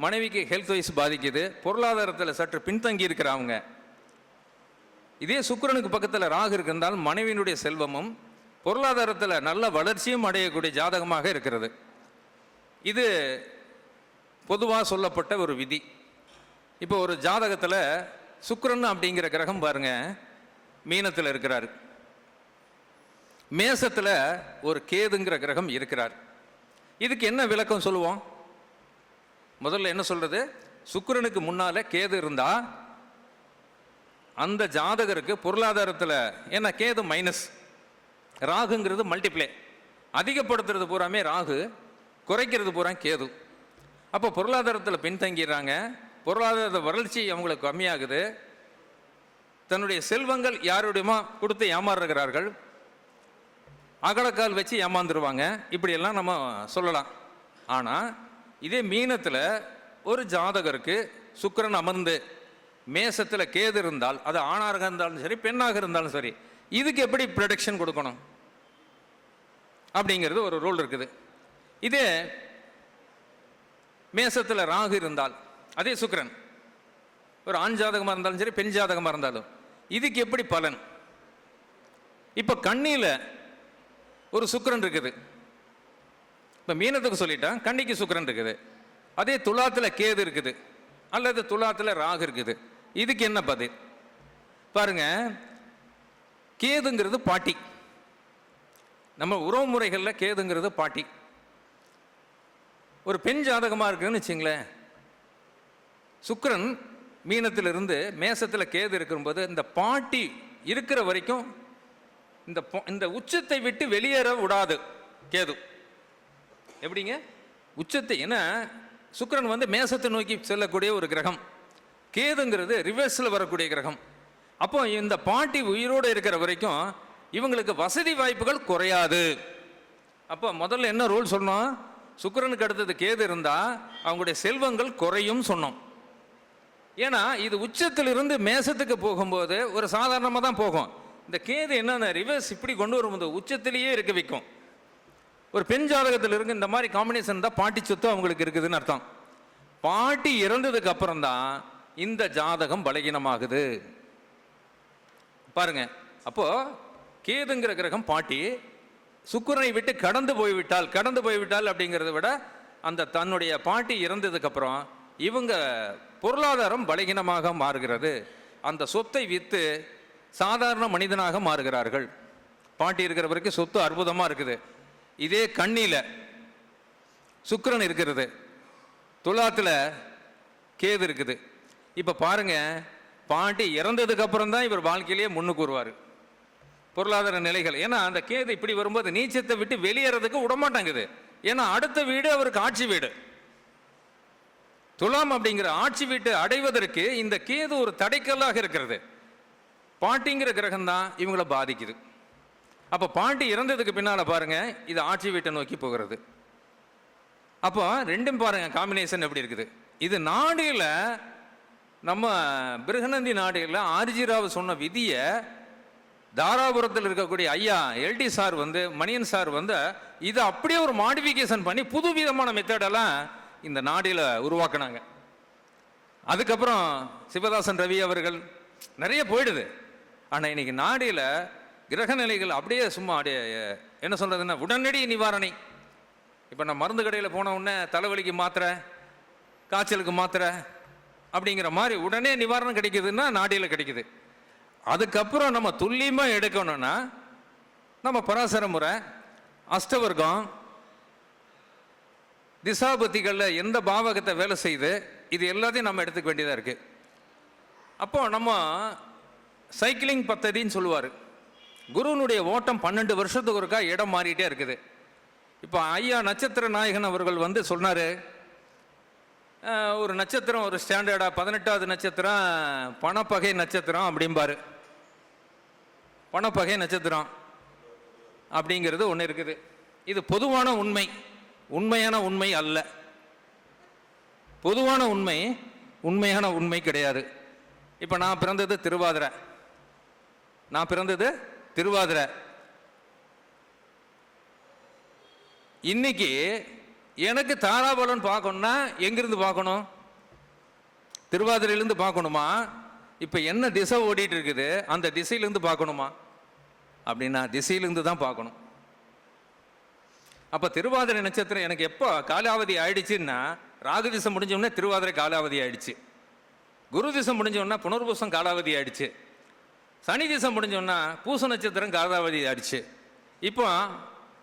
மனைவிக்கு ஹெல்த் வைஸ் பாதிக்குது, பொருளாதாரத்தில் சற்று பின்தங்கி இருக்கிறவங்க. இதே சுக்கிரனுக்கு பக்கத்தில் ராகு இருந்தால் மனைவியினுடைய செல்வமும் பொருளாதாரத்தில் நல்ல வளர்ச்சியும் அடையக்கூடிய ஜாதகமாக இருக்கிறது. இது பொதுவாக சொல்லப்பட்ட ஒரு விதி. இப்போ ஒரு ஜாதகத்தில் சுக்கிரன் அப்படிங்கிற கிரகம் பாருங்க மீனத்தில் இருக்கிறார், மேசத்தில் ஒரு கேதுங்கிற கிரகம் இருக்கிறார். இதுக்கு என்ன விளக்கம் சொல்லுவோம்? முதல்ல என்ன சொல்றது? சுக்கிரனுக்கு முன்னால கேது இருந்தா அந்த ஜாதகருக்கு பொருளாதாரத்தில், ஏன்னா கேது மைனஸ், ராகுங்கிறது மல்டிப்ளே, அதிகப்படுத்துறது பூராமே ராகு, குறைக்கிறது பூரா கேது. அப்போ பொருளாதாரத்தில் பின்தங்கிறாங்க, பொருளாதார வளர்ச்சி அவங்களுக்கு கம்மியாகுது, தன்னுடைய செல்வங்கள் யாருடையுமா கொடுத்து ஏமாறுகிறார்கள், அகலக்கால் வச்சு ஏமாந்துருவாங்க, இப்படியெல்லாம் நம்ம சொல்லலாம். ஆனால் இதே மீனத்தில் ஒரு ஜாதகருக்கு சுக்கிரன் அமர்ந்து மேசத்தில் கேது இருந்தால், அது ஆணாக இருந்தாலும் சரி பெண்ணாக இருந்தாலும் சரி, இதுக்கு எப்படி ப்ரொடெக்ஷன் கொடுக்கணும் அப்படிங்கிறது ஒரு ரூல் இருக்குது. இதே மேசத்தில் ராகு இருந்தால், அதே சுக்கிரன் ஒரு ஆண் ஜாதகமாக இருந்தாலும் சரி பெண் ஜாதகமாக இருந்தாலும் இதுக்கு எப்படி பலன்? இப்போ கன்னியில் ஒரு சுக்கிரன் இருக்குது, இப்போ மீனத்துக்கு சொல்லிட்டான், கன்னிக்கு சுக்கிரன் இருக்குது. அதே துலாத்தில் கேது இருக்குது அல்லது துலாத்தில் ராகு இருக்குது, இதுக்கு என்ன பதில்? பாருங்க, கேதுங்கிறது பாட்டி, நம்ம உறவு முறைகளில் கேதுங்கிறது பாட்டி. ஒரு பெண் ஜாதகமாக இருக்குன்னு வச்சுங்களேன், சுக்கிரன் மீனத்திலிருந்து மேசத்தில் கேது இருக்கும்போது இந்த பாட்டி இருக்கிற வரைக்கும் இந்த உச்சத்தை விட்டு வெளியேற விடாது கேது. எப்படிங்க உச்சத்தை? ஏன்னா சுக்கிரன் வந்து மேசத்தை நோக்கி செல்லக்கூடிய ஒரு கிரகம், கேதுங்கிறது ரிவர்ஸில் வரக்கூடிய கிரகம். அப்போ இந்த பாட்டி உயிரோடு இருக்கிற வரைக்கும் இவங்களுக்கு வசதி வாய்ப்புகள் குறையாது. அப்போ முதல்ல என்ன ரூல் சொன்னோம்? சுக்கிரனுக்கு அடுத்தது கேது இருந்தால் அவங்களுடைய செல்வங்கள் குறையும் சொன்னோம். ஏன்னா இது உச்சத்திலிருந்து மேசத்துக்கு போகும்போது ஒரு சாதாரணமாக தான் போகும். இந்த கேது என்னென்ன ரிவர்ஸ் இப்படி கொண்டு வரும்போது உச்சத்திலேயே இருக்க வைக்கும். ஒரு பெண் ஜாதகத்தில் இருக்கு இந்த மாதிரி காம்பினேஷன் தான் பாட்டி சொத்து அவங்களுக்கு இருக்குதுன்னு அர்த்தம். பாட்டி இறந்ததுக்கு அப்புறம் தான் இந்த ஜாதகம் பலகீனமாகுது பாருங்க. அப்போ கேதுங்கிற கிரகம் பாட்டி சுக்கிரனை விட்டு கடந்து போய்விட்டால் அப்படிங்கிறத விட அந்த தன்னுடைய பாட்டி இறந்ததுக்கு அப்புறம் இவங்க பொருளாதாரம் பலகீனமாக மாறுகிறது. அந்த சொத்தை விற்று சாதாரண மனிதனாக மாறுகிறார்கள். பாட்டி இருக்கிற வரைக்கும் சொத்து அற்புதமாக இருக்குது. இதே கண்ணியில் சுக்கிரன் இருக்கிறது, துலாத்தில் கேது இருக்குது. இப்போ பாருங்க, பாட்டி இறந்ததுக்கு அப்புறம் தான் இவர் வாழ்க்கையிலேயே முன்னுக்கு வருவார் பொருளாதார நிலைகள். ஏன்னா அந்த கேது இப்படி வரும்போது நீச்சத்தை விட்டு வெளியேறதுக்கு விடமாட்டாங்குது. ஏன்னா அடுத்த வீடு அவருக்கு ஆட்சி வீடு. துலாம் அப்படிங்கிற ஆட்சி வீட்டை அடைவதற்கு இந்த கேது ஒரு தடைக்கல்லாக இருக்கிறது. பாட்டிங்கிற கிரகம் தான் இவங்களை பாதிக்குது. அப்போ பாட்டி இறந்ததுக்கு பின்னால் பாருங்க இது ஆட்சி வீட்டை நோக்கி போகிறது. அப்போ ரெண்டும் பாருங்க காம்பினேஷன் எப்படி இருக்குது. இது நாடுல நம்ம பிருகநந்தி நாடுகளில் ஆர்ஜி ராவ் சொன்ன விதியை தாராபுரத்தில் இருக்கக்கூடிய ஐயா எல்டி சார் வந்து மணியன் சார் வந்து இதை அப்படியே ஒரு மாடிஃபிகேஷன் பண்ணி புது விதமான மெத்தடெல்லாம் இந்த நாடில் உருவாக்குனாங்க. அதுக்கப்புறம் சிவதாசன் ரவி அவர்கள் நிறைய போயிடுது. ஆனால் இன்னைக்கு நாடில் கிரக நிலைகள் அப்படியே சும்மா அப்படியே என்ன சொல்றதுன்னா உடனடி நிவாரணை. இப்போ நான் மருந்து கடையில் போன உடனே தலைவலிக்கு மாத்திரை, காய்ச்சலுக்கு மாத்திரை அப்படிங்கிற மாதிரி உடனே நிவாரணம் கிடைக்குதுன்னா நாடியில் கிடைக்குது. அதுக்கப்புறம் நம்ம துல்லியமாக எடுக்கணும்னா நம்ம பராசர முறை, அஷ்டவர்க்கம், திசாபதிகளில் எந்த பாவகத்தை வேலை செய்து இது எல்லாத்தையும் நம்ம எடுத்துக்க வேண்டியதாக இருக்குது. அப்போ நம்ம சைக்கிளிங் பத்ததின்னு சொல்லுவார். குருவனுடைய ஓட்டம் 12 வருஷத்துக்கு ஒருக்கா இடம் மாறிட்டே இருக்குது. இப்போ ஐயா நட்சத்திர நாயகன் அவர்கள் வந்து சொன்னார், ஒரு நட்சத்திரம் ஒரு ஸ்டாண்டர்டாக 18வது நட்சத்திரம் பணப்பகை நட்சத்திரம் அப்படிம்பாரு. பணப்பகை நட்சத்திரம் அப்படிங்கிறது ஒன்று இருக்குது. இது பொதுவான உண்மை, உண்மையான உண்மை அல்ல. பொதுவான உண்மை உண்மையான உண்மை கிடையாது. இப்போ நான் பிறந்தது திருவாதிரை. இன்னைக்கு எனக்கு தாராபலன் பார்க்கணும்னா எங்கிருந்து பார்க்கணும்? திருவாதிரையிலிருந்து பார்க்கணுமா? இப்போ என்ன திசை ஓடிட்டு இருக்குது அந்த திசையிலிருந்து பார்க்கணுமா? அப்படின்னா திசையிலிருந்து தான் பார்க்கணும். அப்போ திருவாதிரை நட்சத்திரம் எனக்கு எப்போ காலாவதி ஆயிடுச்சுன்னா, ராகு திசை முடிஞ்சோடனே திருவாதிரை காலாவதி ஆயிடுச்சு, குரு திசை முடிஞ்சோன்னா புனர்பூசம் காலாவதி ஆயிடுச்சு, சனி திசை முடிஞ்சோன்னா பூச நட்சத்திரம் காலாவதி ஆயிடுச்சு. இப்போ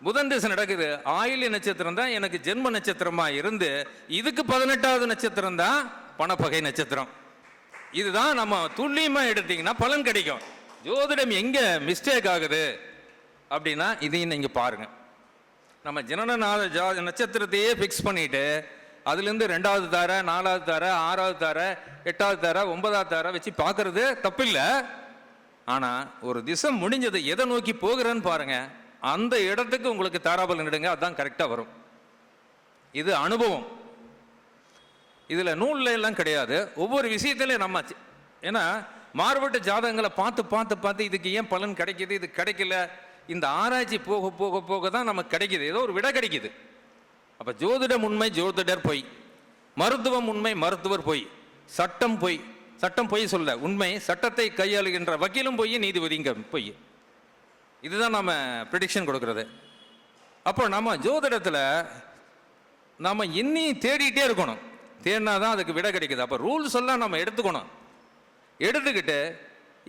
புதன் திசை நடக்குது, ஆயில்ய நட்சத்திரம் தான் எனக்கு ஜென்ம நட்சத்திரமா இருந்து இதுக்கு 18வது நட்சத்திரம் தான் பணப்பகை நட்சத்திரம். இதுதான் நம்ம துல்லியமா எடுத்தீங்கன்னா பலன் கிடைக்கும். ஜோதிடம் எங்க மிஸ்டேக் ஆகுது அப்படின்னா இதையும் நீங்க பாருங்க. நம்ம ஜனனநாத நட்சத்திரத்தையே ஃபிக்ஸ் பண்ணிட்டு அதுலேருந்து 2வது தார, 4வது தார, 6வது தார, 8வது தார, 9வது தார வச்சு பார்க்கறது தப்பில்லை. ஆனால் ஒரு திசை முடிஞ்சது எதை நோக்கி போகிறேன்னு பாருங்க, அந்த இடத்துக்கு உங்களுக்கு தாராபலன் எடுங்க, அதுதான் கரெக்டாக வரும். இது அனுபவம், இதில் நூலில் எல்லாம் கிடையாது. ஒவ்வொரு விஷயத்திலையும் நம்ம ஏன்னா மாறுபட்ட ஜாதகங்களை பார்த்து பார்த்து பார்த்து இதுக்கு ஏன் பலன் கிடைக்கிது, இது கிடைக்கல, இந்த ஆராய்ச்சி போக போக போக தான் நமக்கு கிடைக்கிது, ஏதோ ஒரு விடை கிடைக்குது. அப்போ ஜோதிடம் உண்மை, ஜோதிடர் பொய், மருத்துவம் உண்மை, மருத்துவர் பொய், சட்டம் பொய், சட்டம் பொய் சொல்ல உண்மை, சட்டத்தை கையாளுகின்ற வக்கீலும் பொய், நீதிபதிங்க பொய். இதுதான் நம்ம ப்ரெடிக்ஷன் கொடுக்கறது. அப்போ நம்ம ஜோதிடத்தில் நம்ம இன்னும் தேடிட்டே இருக்கணும், தேடினா தான் அதுக்கு விடை கிடைக்குது. அப்போ ரூல்ஸ் எல்லாம் நம்ம எடுத்துக்கணும், எடுத்துக்கிட்டு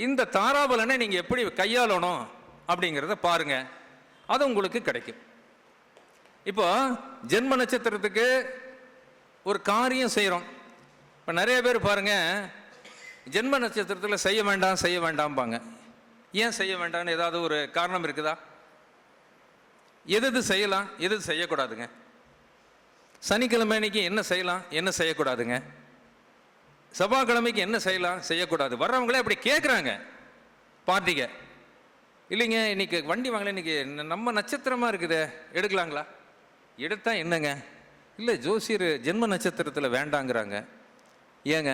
இந்த தாராபலனை நீங்கள் எப்படி கையாளணும் அப்படிங்கிறத பாருங்க, அது உங்களுக்கு கிடைக்கும். இப்போ ஜென்ம நட்சத்திரத்துக்கு ஒரு காரியம் செய்கிறோம். இப்போ நிறைய பேர் பாருங்க, ஜென்ம நட்சத்திரத்தில் செய்ய வேண்டாம் செய்ய வேண்டாம்பாங்க. ஏன் செய்ய வேண்டாம்னு ஏதாவது ஒரு காரணம் இருக்குதா? எது செய்யலாம், எது செய்யக்கூடாதுங்க? சனிக்கிழமை அன்னைக்கு என்ன செய்யலாம், என்ன செய்யக்கூடாதுங்க? செவ்வாய்க்கிழமைக்கு என்ன செய்யலாம், செய்யக்கூடாது? வர்றவங்களே அப்படி கேட்குறாங்க பார்ட்டிக்கு. இல்லைங்க இன்னைக்கு வண்டி வாங்கல, இன்னைக்கு நம்ம நட்சத்திரமாக இருக்குது, எடுக்கலாங்களா? எடுத்தா என்னங்க? இல்லை ஜோசியர் ஜென்ம நட்சத்திரத்தில் வேண்டாங்கிறாங்க. ஏங்க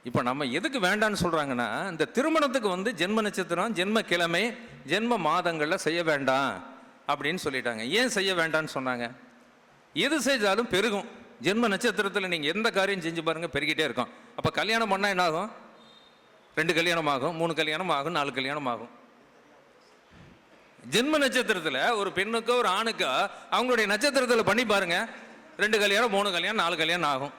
இப்போ நம்ம எதுக்கு வேண்டான்னு சொல்கிறாங்கன்னா, இந்த திருமணத்துக்கு ஜென்ம நட்சத்திரம், ஜென்ம கிழமை, ஜென்ம மாதங்களில் செய்ய வேண்டாம் அப்படின்னு சொல்லிட்டாங்க. ஏன் செய்ய வேண்டான்னு சொன்னாங்க? எது செஞ்சாலும் பெருகும். ஜென்ம நட்சத்திரத்தில் நீங்கள் எந்த காரியம் செஞ்சு பாருங்கள், பெருகிட்டே இருக்கும். அப்போ கல்யாணம் பண்ணால் என்ன ஆகும்? 2 கல்யாணம் ஆகும், 3 கல்யாணம் ஆகும், 4 கல்யாணம் ஆகும். ஜென்ம நட்சத்திரத்தில் ஒரு பெண்ணுக்கோ ஒரு ஆணுக்கோ அவங்களுடைய நட்சத்திரத்தில் பண்ணி பாருங்க, 2 கல்யாணம், 3 கல்யாணம், 4 கல்யாணம் ஆகும்.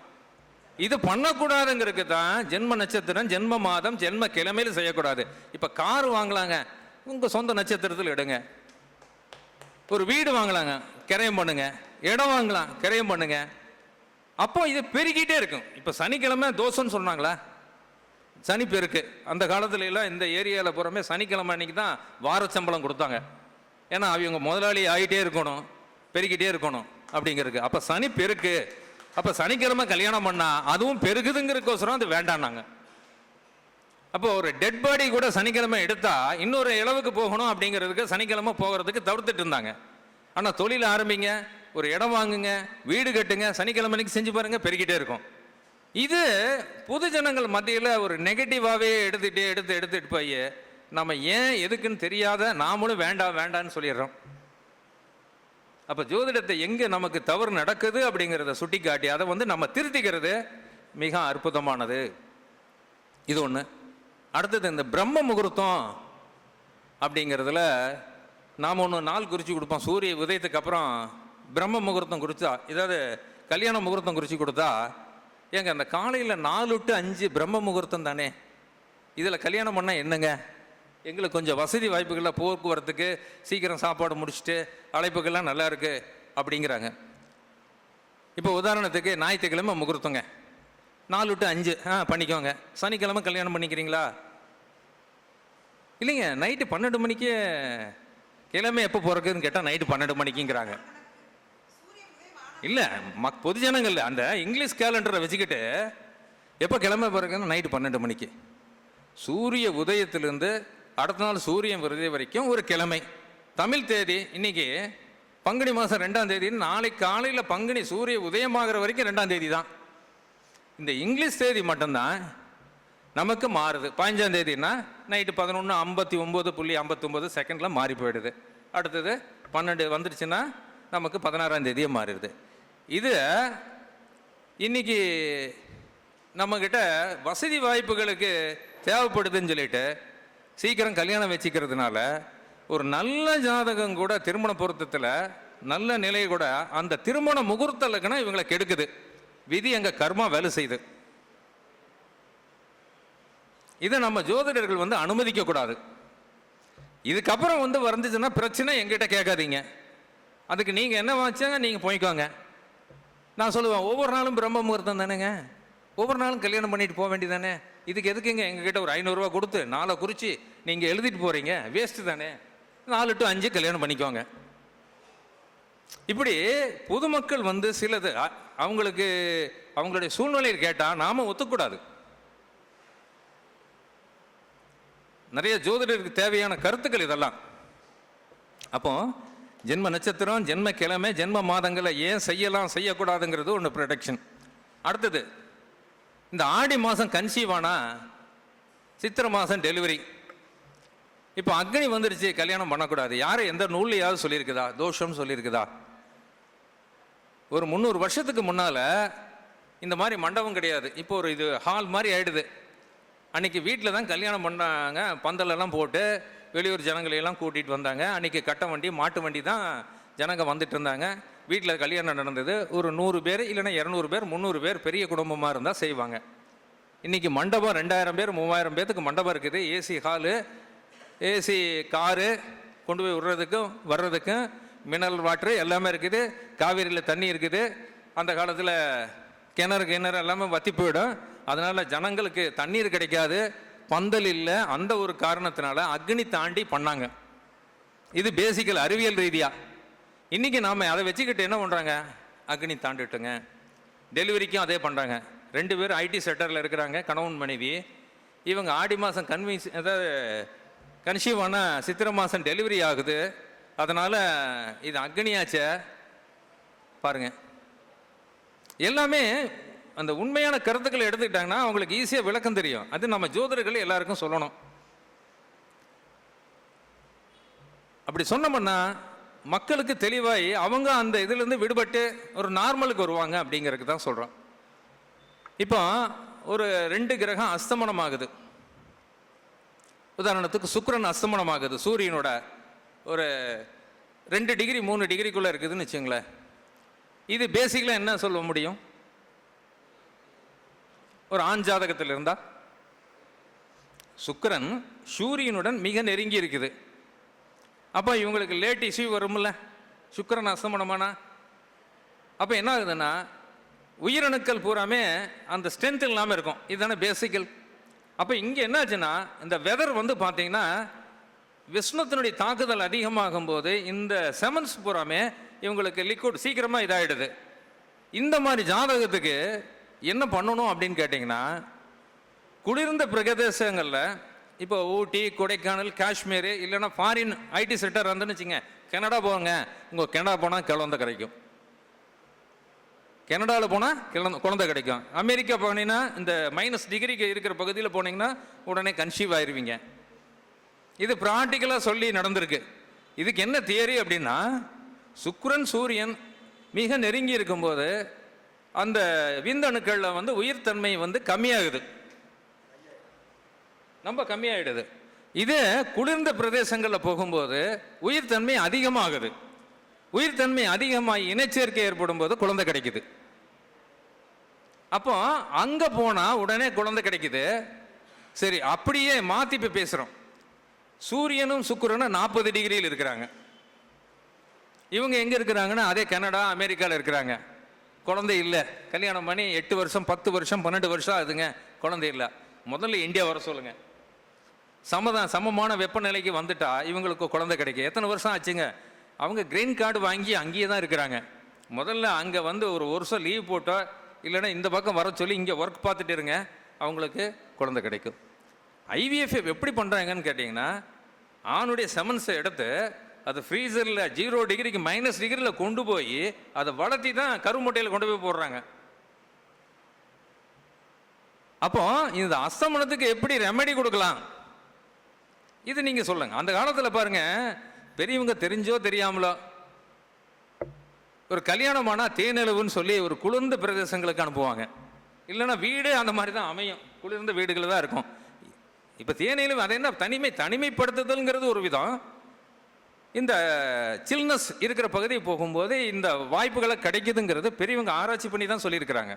இது பண்ணக்கூடாதுங்கிறதுக்கு தான் ஜென்ம நட்சத்திரம், ஜென்ம மாதம், ஜென்ம கிழமையில் செய்யக்கூடாது. இப்போ கார் வாங்கலாங்க, உங்கள் சொந்த நட்சத்திரத்தில் எடுங்க. ஒரு வீடு வாங்கலாங்க, கிரயம் பண்ணுங்க. இடம் வாங்கலாம், கிரயம் பண்ணுங்க. அப்போ இது பெருகிட்டே இருக்கும். இப்போ சனிக்கிழமை தோசைன்னு சொன்னாங்களா? சனி பெருக்கு. அந்த காலத்துல எல்லாம் இந்த ஏரியாவில் பூராமே சனிக்கிழமை அன்னைக்கு தான் வார சம்பளம் கொடுத்தாங்க. ஏன்னா அவங்க முதலாளி ஆகிட்டே இருக்கணும், பெருகிட்டே இருக்கணும் அப்படிங்கிறதுக்கு. அப்போ சனி பெருக்கு. அப்போ சனிக்கிழமை கல்யாணம் பண்ணா அதுவும் பெருகுதுங்கிறதுக்கோசரம் அது வேண்டான்னாங்க. அப்போ ஒரு டெட் பாடி கூட சனிக்கிழமை எடுத்தா இன்னொரு இளவுக்கு போகணும் அப்படிங்கிறதுக்கு சனிக்கிழமை போகிறதுக்கு தவிர்த்துட்டு இருந்தாங்க. ஆனால் தொழில் ஆரம்பிங்க, ஒரு இடம் வாங்குங்க, வீடு கட்டுங்க, சனிக்கிழமை அன்னைக்கு செஞ்சு பாருங்க, பெருகிட்டே இருக்கும். இது பொது ஜனங்கள் மத்தியில் ஒரு நெகட்டிவாகவே எடுத்துட்டு போய் நம்ம ஏன் எதுக்குன்னு தெரியாத நாமளும் வேண்டாம் வேண்டான்னு சொல்லிடுறோம். அப்போ ஜோதிடத்தை எங்கே நமக்கு தவறு நடக்குது அப்படிங்கிறத சுட்டி காட்டி அதை நம்ம திருத்திக்கிறது மிக அற்புதமானது. இது ஒன்று. அடுத்தது இந்த பிரம்ம முகூர்த்தம் அப்படிங்கிறதுல நாம் ஒன்று நாள் குறித்து கொடுப்போம். சூரிய உதயத்துக்கு அப்புறம் பிரம்ம முகூர்த்தம் குறித்தா, ஏதாவது கல்யாண முகூர்த்தம் குறித்து கொடுத்தா, ஏங்க அந்த காலையில் 4 to 5 பிரம்ம முகூர்த்தம் தானே, இதில் கல்யாணம் பண்ணால் என்னங்க? எங்களுக்கு கொஞ்சம் வசதி வாய்ப்புகளில் போக்குவரத்துக்கு சீக்கிரம் சாப்பாடு முடிச்சுட்டு அழைப்புகள்லாம் நல்லா இருக்குது அப்படிங்கிறாங்க. இப்போ உதாரணத்துக்கு ஞாயிற்றுக்கிழமை முகூர்த்தங்க, 4 to 5 பண்ணிக்கோங்க. சனிக்கிழமை கல்யாணம் பண்ணிக்கிறீங்களா? இல்லைங்க, நைட்டு 12 மணிக்கு. கிழமை எப்போ பிறக்குதுன்னு கேட்டால் நைட்டு 12 மணிக்குங்கிறாங்க. இல்லை பொதுஜனங்கள் அந்த இங்கிலீஷ் கேலண்டரை வச்சுக்கிட்டு எப்போ கிழமை பிறகுன்னு நைட்டு 12 மணிக்கு. சூரிய உதயத்திலிருந்து அடுத்த நாள் சூரியன் உதயம் வரைக்கும் ஒரு கிழமை. தமிழ் தேதி இன்னைக்கு பங்குனி மாதம் 2ஆம் தேதி, நாளைக்கு காலையில் பங்குனி சூரிய உதயமாகிற வரைக்கும் 2ஆம் தேதி தான். இந்த இங்கிலீஷ் தேதி மட்டும்தான் நமக்கு மாறுது. 15ஆம் தேதினா நைட்டு 11:59.59 செகண்டில் மாறி போயிடுது. அடுத்தது 12 வந்துடுச்சுன்னா நமக்கு 16ஆம் தேதியே மாறிடுது. இது இன்னைக்கு நம்மக்கிட்ட வசதி வாய்ப்புகளுக்கு தேவைப்படுதுன்னு சொல்லிட்டு சீக்கிரம் கல்யாணம் வச்சுக்கிறதுனால ஒரு நல்ல ஜாதகம் கூட திருமண பொருத்தத்தில் நல்ல நிலை கூட அந்த திருமண முகூர்த்த லக்னம் இவங்களை கெடுக்குது. விதி எங்க கர்மா வேலை செய்யுது. இதை நம்ம ஜோதிடர்கள் வந்து அனுமதிக்க கூடாது. இதுக்கப்புறம் வந்து வந்துச்சுன்னா பிரச்சனை எங்கிட்ட கேட்காதீங்க. அதுக்கு நீங்க என்ன வாச்சாங்க நீங்க போய்க்கோங்க. நான் சொல்லுவேன், ஒவ்வொரு நாளும் பிரம்ம முகூர்த்தம் தானேங்க, ஒவ்வொரு நாளும் கல்யாணம் பண்ணிட்டு போக வேண்டியதானே. இதுக்கு எதுக்குங்க எங்ககிட்ட ஒரு 500 ரூபா கொடுத்து நாளை குறித்து நீங்கள் எழுதிட்டு போகிறீங்க? வேஸ்ட்டு தானே. 4 to 5 கல்யாணம் பண்ணிக்கோங்க. இப்படி பொதுமக்கள் வந்து சிலது அவங்களுக்கு அவங்களுடைய சூழ்நிலையில் கேட்டால் நாம் ஒத்துக்கூடாது. நிறைய ஜோதிடருக்கு தேவையான கருத்துக்கள் இதெல்லாம். அப்போ ஜென்ம நட்சத்திரம், ஜென்ம கிழமை, ஜென்ம மாதங்களை ஏன் செய்யலாம் செய்யக்கூடாதுங்கிறது ஒன்று ப்ரொடெக்ஷன். அடுத்தது, இந்த ஆடி மாதம் கன்சீவ் ஆனால் சித்திரை மாதம் டெலிவரி. இப்போ அக்னி வந்துருச்சு, கல்யாணம் பண்ணக்கூடாது. யாரும் எந்த நூல்லையாவது சொல்லியிருக்குதா? தோஷம் சொல்லியிருக்குதா? ஒரு 300 வருஷத்துக்கு முன்னால் இந்த மாதிரி மண்டபம் கிடையாது. இப்போ ஒரு இது ஹால் மாதிரி ஆயிடுது. அன்றைக்கி வீட்டில் தான் கல்யாணம் பண்ணாங்க. பந்தலெல்லாம் போட்டு வெளியூர் ஜனங்களையெல்லாம் கூட்டிகிட்டு வந்தாங்க. அன்றைக்கி கட்ட வண்டி, மாட்டு வண்டி தான் ஜனங்க வந்துட்டு இருந்தாங்க. வீட்டில் கல்யாணம் நடந்தது. ஒரு 100 பேர் இல்லைன்னா 200 பேர் 300 பேர் பெரிய குடும்பமாக இருந்தால் செய்வாங்க. இன்றைக்கி மண்டபம் 2000 பேர் 3000 பேர்த்துக்கு மண்டபம் இருக்குது. ஏசி ஹாலு, ஏசி காரு, கொண்டு போய் விடுறதுக்கும் வர்றதுக்கும் மினரல் வாட்ரு எல்லாமே இருக்குது. காவேரியில் தண்ணி இருக்குது. அந்த காலத்தில் கிணறு எல்லாமே வற்றி போயிடும். அதனால் ஜனங்களுக்கு தண்ணீர் கிடைக்காது, பந்தல் இல்லை. அந்த ஒரு காரணத்தினால அக்னி தாண்டி பண்ணாங்க. இது பேசிக்கல் அறிவியல் ரீதியாக. இன்றைக்கி நாம் அதை வச்சுக்கிட்டு என்ன பண்ணுறாங்க? அக்னி தாண்டிட்டுங்க. டெலிவரிக்கும் அதே பண்ணுறாங்க. 2 பேர் ஐடி செக்டரில் இருக்கிறாங்க, கணவன் மனைவி. இவங்க ஆடி மாதம் அதாவது கன்சீவ் ஆனால் சித்திரை மாதம் டெலிவரி ஆகுது. அதனால் இது அக்னியாச்சே பாருங்க. எல்லாமே அந்த உண்மையான கருத்துக்களை எடுத்துக்கிட்டாங்கன்னா அவங்களுக்கு ஈஸியாக விளக்கம் தெரியும். அது நம்ம ஜோதிடர்கள் எல்லாருக்கும் சொல்லணும். அப்படி சொன்னோம்னா மக்களுக்கு தெளிவாகி அவங்க அந்த இதிலிருந்து விடுபட்டு ஒரு நார்மலுக்கு வருவாங்க அப்படிங்கிறதுக்கு தான் சொல்கிறோம். இப்போ ஒரு 2 கிரகம் அஸ்தமனம் ஆகுது. உதாரணத்துக்கு சுக்கிரன் அஸ்தமனம் ஆகுது. சூரியனோட ஒரு 2 டிகிரி 3 டிகிரிக்குள்ளே இருக்குதுன்னு வச்சுங்களேன். இது பேசிக்கலாக என்ன சொல்ல முடியும்? ஒரு ஆண் ஜாதகத்தில் இருந்தால் சுக்கிரன் சூரியனுடன் மிக நெருங்கி இருக்குது. அப்போ இவங்களுக்கு லேட் இஷ்யூ வரும்ல, சுக்கிரன் அஸ்தமனமானா. அப்போ என்ன ஆகுதுன்னா உயிரணுக்கள் பூராமே அந்த ஸ்ட்ரென்த் இல்லாமல் இருக்கும். இதுதானே பேசிக்கல். அப்போ இங்கே என்ன ஆச்சுன்னா இந்த வெதர் வந்து பார்த்தீங்கன்னா விஷ்ணுத்தினுடைய தாக்குதல் அதிகமாகும் போது இந்த செமன்ஸ் பூராமே இவங்களுக்கு லிக்விட் சீக்கிரமாக இதாகிடுது. இந்த மாதிரி ஜாதகத்துக்கு என்ன பண்ணணும் அப்படின்னு கேட்டிங்கன்னா, குளிர்ந்த பிரதேசங்களில் இப்போ ஊட்டி, கொடைக்கானல், காஷ்மீர் இல்லைன்னா ஃபாரின் ஐடி செக்டர் வந்துன்னு வச்சுங்க, கனடா போங்க. உங்கள் கனடா போனால் குழந்தை கிடைக்கும். கனடாவில் போனால் குழந்தை கிடைக்கும். அமெரிக்கா போனீங்கன்னா இந்த -டிகிரிக்கு இருக்கிற பகுதியில் போனீங்கன்னா உடனே கன்சீவ் ஆயிடுவீங்க. இது ப்ராக்டிக்கலாக சொல்லி நடந்திருக்கு. இதுக்கு என்ன தியரி அப்படின்னா, சுக்கிரன் சூரியன் மிக நெருங்கி இருக்கும்போது அந்த விந்தணுக்களில் வந்து உயிர்த்தன்மை வந்து கம்மியாகுது, ரொம்ப கம்மியாகிடுது. இதே குளிர்ந்த பிரதேசங்களில் போகும்போது உயிர்த்தன்மை அதிகமாகுது. உயிர்த்தன்மை அதிகமாக இனச்சேர்க்கை ஏற்படும் போது குழந்தை கிடைக்குது. அப்போ அங்கே போனால் உடனே குழந்தை கிடைக்குது. சரி, அப்படியே மாற்றி இப்போ பேசுகிறோம். சூரியனும் சுக்கிரனும் 40 டிகிரியில் இருக்கிறாங்க. இவங்க எங்கே இருக்கிறாங்கன்னா அதே கனடா, அமெரிக்காவில் இருக்கிறாங்க. குழந்தை இல்லை. கல்யாணம் பண்ணி 8 வருஷம் 10 வருஷம் 12 வருஷம் ஆகுதுங்க, குழந்தை இல்லை. முதல்ல இந்தியா வர சொல்லுங்க. சமமான வெப்பநிலைக்கு வந்துட்டா இவங்களுக்கு குழந்தை கிடைக்கும். எத்தனை வருஷம் ஆச்சுங்க? அவங்க கிரீன் கார்டு வாங்கி அங்கேயே தான் இருக்கிறாங்க. முதல்ல அங்கே வந்து ஒரு வருஷம் லீவ் போட்டோ இல்லைன்னா இந்த பக்கம் வர சொல்லி இங்கே ஒர்க் பார்த்துட்டு இருங்க, அவங்களுக்கு குழந்தை கிடைக்கும். ஐவிஎஃப் எப்படி பண்ணுறாங்கன்னு கேட்டிங்கன்னா, ஆணுடைய செமன்ஸை எடுத்து அது ஃப்ரீசரில் 0 டிகிரிக்கு -டிகிரியில் கொண்டு போய் அதை வளர்த்தி தான் கருமுட்டையில் கொண்டு போய் போடுறாங்க. அப்போ இந்த அஸ்தமனத்துக்கு எப்படி ரெமெடி கொடுக்கலாம்? இது நீங்கள் சொல்லுங்கள். அந்த காலத்தில் பாருங்கள், பெரியவங்க தெரிஞ்சோ தெரியாமலோ ஒரு கல்யாணம் ஆனால் தேனிலவுன்னு சொல்லி ஒரு குளிர்ந்த பிரதேசங்களுக்கு அனுப்புவாங்க. இல்லைன்னா வீடு அந்த மாதிரி தான் அமையும், குளிர்ந்த வீடுகள் தான் இருக்கும். இப்போ தேனியிலும் அது என்ன தனிமைப்படுத்துதல்ங்கிறது ஒரு விதம். இந்த சில்னஸ் இருக்கிற பகுதி போகும்போது இந்த வாய்ப்புகளை கிடைக்குதுங்கிறது பெரியவங்க ஆராய்ச்சி பண்ணி தான் சொல்லியிருக்கிறாங்க.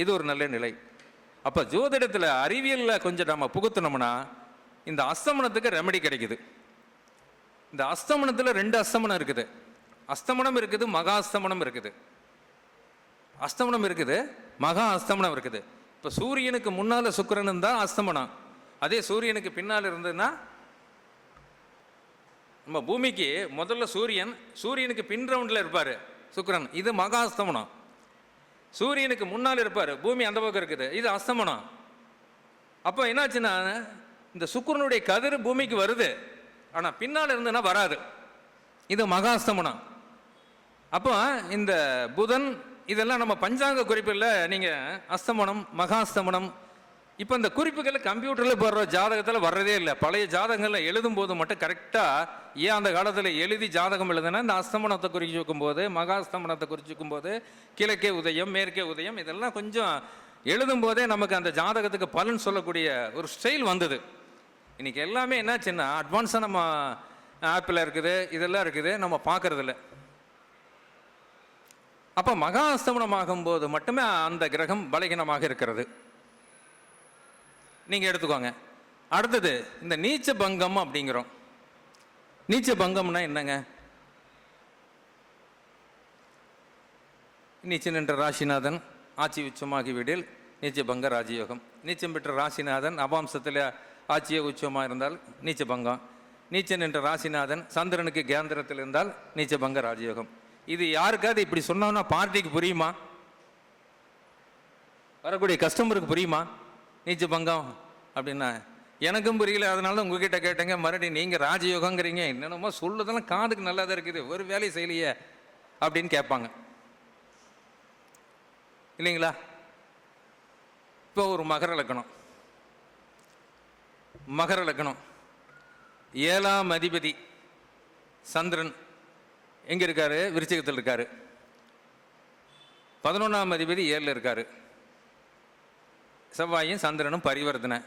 இது ஒரு நல்ல நிலை. அப்போ ஜோதிடத்தில் அறிவியலில் கொஞ்சம் நம்ம புகுத்தினோம்னா இந்த அஸ்தமனத்துக்கு ரெமெடி கிடைக்குது. இந்த அஸ்தமனத்தில் 2 அஸ்தமனம் இருக்குது. அஸ்தமனம் இருக்குது, மகா அஸ்தமனம் இருக்குது. அஸ்தமனம் இருக்குது, மகா அஸ்தமனம் இருக்குது. இப்போ சூரியனுக்கு முன்னால் சுக்கிரன் இருந்தால் அஸ்தமனம், அதே சூரியனுக்கு பின்னால் இருந்ததுன்னா நம்ம பூமிக்கு முதல்ல சூரியனுக்கு பின் ரவுண்டில் இருப்பார் சுக்கிரன், இது மகா அஸ்தமனம். சூரியனுக்கு முன்னால் இருப்பார், பூமி அந்த பக்கம் இருக்குது, இது அஸ்தமனம். அப்போ என்னாச்சுன்னா இந்த சுக்கிரனுடைய கதிர் பூமிக்கு வருது, ஆனால் பின்னால் இருந்ததுன்னா வராது, இது மகா அஸ்தமனம். அப்போ இந்த புதன் இதெல்லாம் நம்ம பஞ்சாங்க குறிப்பில் நீங்கள் அஸ்தமனம் மகா அஸ்தமனம் இப்போ இந்த குறிப்புகள் கம்ப்யூட்டரில் போடுற ஜாதகத்தில் வர்றதே இல்லை. பழைய ஜாதகங்களில் எழுதும் போது மட்டும் கரெக்டாக ஏன் அந்த காலத்தில் எழுதி ஜாதகம் எழுதுனா இந்த அஸ்தமனத்தை குறிச்சிக்கும் போது மகா அஸ்தமனத்தை குறிச்சிக்கும் போது கிழக்கே உதயம் மேற்கே உதயம் இதெல்லாம் கொஞ்சம் எழுதும் போதே நமக்கு அந்த ஜாதகத்துக்கு பலன் சொல்லக்கூடிய ஒரு ஸ்டைல் வந்தது. இன்றைக்கி எல்லாமே என்னாச்சுன்னா அட்வான்ஸாக நம்ம ஆப்பில் இருக்குது, இதெல்லாம் இருக்குது, நம்ம பார்க்கறதில்ல. அப்போ மகா அஸ்தமனம் ஆகும்போது மட்டுமே அந்த கிரகம் பலகீனமாக இருக்கிறது. நீங்கள் எடுத்துக்கோங்க. அடுத்தது இந்த நீச்ச பங்கம் அப்படிங்கிறோம். நீச்ச பங்கம்னா என்னங்க? நீச்சம் என்ற ராசிநாதன் ஆட்சி உச்சமாகி வீடில் நீச்ச பங்க ராஜயோகம். நீச்சம் பெற்ற ராசிநாதன் அபாம்சத்தில் ஆட்சிய உச்சமாக இருந்தால் நீச்ச பங்கம். நீச்சன் என்ற ராசிநாதன் சந்திரனுக்கு கேந்திரத்தில் இருந்தால் நீச்ச பங்க ராஜயோகம். இது யாருக்காவது இப்படி சொன்னோம்னா பார்ட்டிக்கு புரியுமா? வரக்கூடிய கஸ்டமருக்கு புரியுமா நீச்ச பங்கம் அப்படின்னா? எனக்கும் புரியல, அதனால தான் உங்ககிட்ட கேட்டேங்க. மறுபடியும் நீங்கள் ராஜயோகங்கிறீங்க, என்னென்னமோ சொல்லுதெல்லாம் காதுக்கு நல்லா தான் இருக்குது, ஒரு வேலை செய்யலையே அப்படின்னு கேட்பாங்க இல்லைங்களா? இப்போ ஒரு மகர லக்கணம். மகர லக்கணம் 7ஆம் அதிபதி சந்திரன் எங்கே இருக்காரு? விருச்சிகத்தில் இருக்காரு. 11ஆம் அதிபதி 7ல் இருக்காரு. செவ்வாயும் சந்திரனும் பரிவர்த்தனை.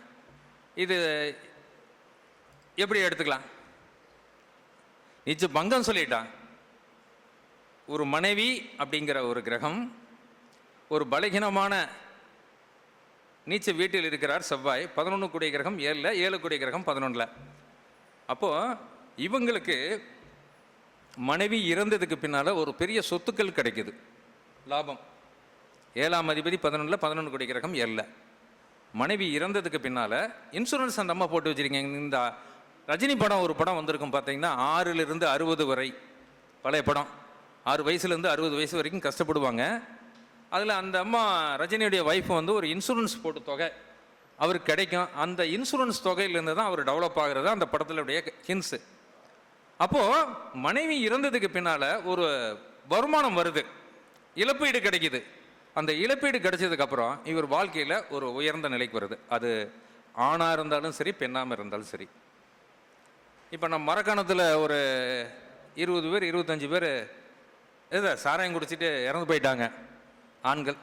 இது எப்படி எடுத்துக்கலாம்? நீச்ச பங்கம் சொல்லிட்டான். ஒரு மனைவி அப்படிங்கிற ஒரு கிரகம் ஒரு பலகீனமான நீச்ச வீட்டில் இருக்கிறார் செவ்வாய். 11 கூடிய கிரகம் 7ல், 7 கூடிய கிரகம் 11ல். அப்போது இவங்களுக்கு மனைவி இறந்ததுக்கு பின்னால் ஒரு பெரிய சொத்துக்கள் கிடைக்குது, லாபம். 7ஆம் அதிபதி 11ல், 11 கூடிய கிரகம் 7ல். மனைவி இறந்ததுக்கு பின்னால் இன்சூரன்ஸ் அந்த அம்மா போட்டு வச்சுருக்கீங்க. இந்த ரஜினி படம் ஒரு படம் வந்திருக்கும் பார்த்தீங்கன்னா, 6லிருந்து 60 வரை பழைய படம். 6 வயசுலேருந்து 60 வயசு வரைக்கும் கஷ்டப்படுவாங்க. அதில் அந்த அம்மா ரஜினியுடைய ஒய்ஃப் வந்து ஒரு இன்சூரன்ஸ் போட்டு தொகை அவருக்கு கிடைக்கும். அந்த இன்சூரன்ஸ் தொகையிலேருந்து தான் அவர் டெவலப் ஆகிறது அந்த படத்தினுடைய ஹின்ஸு. அப்போது மனைவி இறந்ததுக்கு பின்னால் ஒரு வருமானம் வருது, இழப்பீடு கிடைக்குது. அந்த இழப்பீடு கிடைச்சதுக்கப்புறம் இவர் வாழ்க்கையில் ஒரு உயர்ந்த நிலைக்கு வருது. அது ஆணாக இருந்தாலும் சரி, பெண்ணாமல் இருந்தாலும் சரி. இப்போ நம்ம மரக்காணத்தில் ஒரு 20 பேர் 25 பேர் இதை சாராயம் குடிச்சிட்டு இறந்து போயிட்டாங்க ஆண்கள்.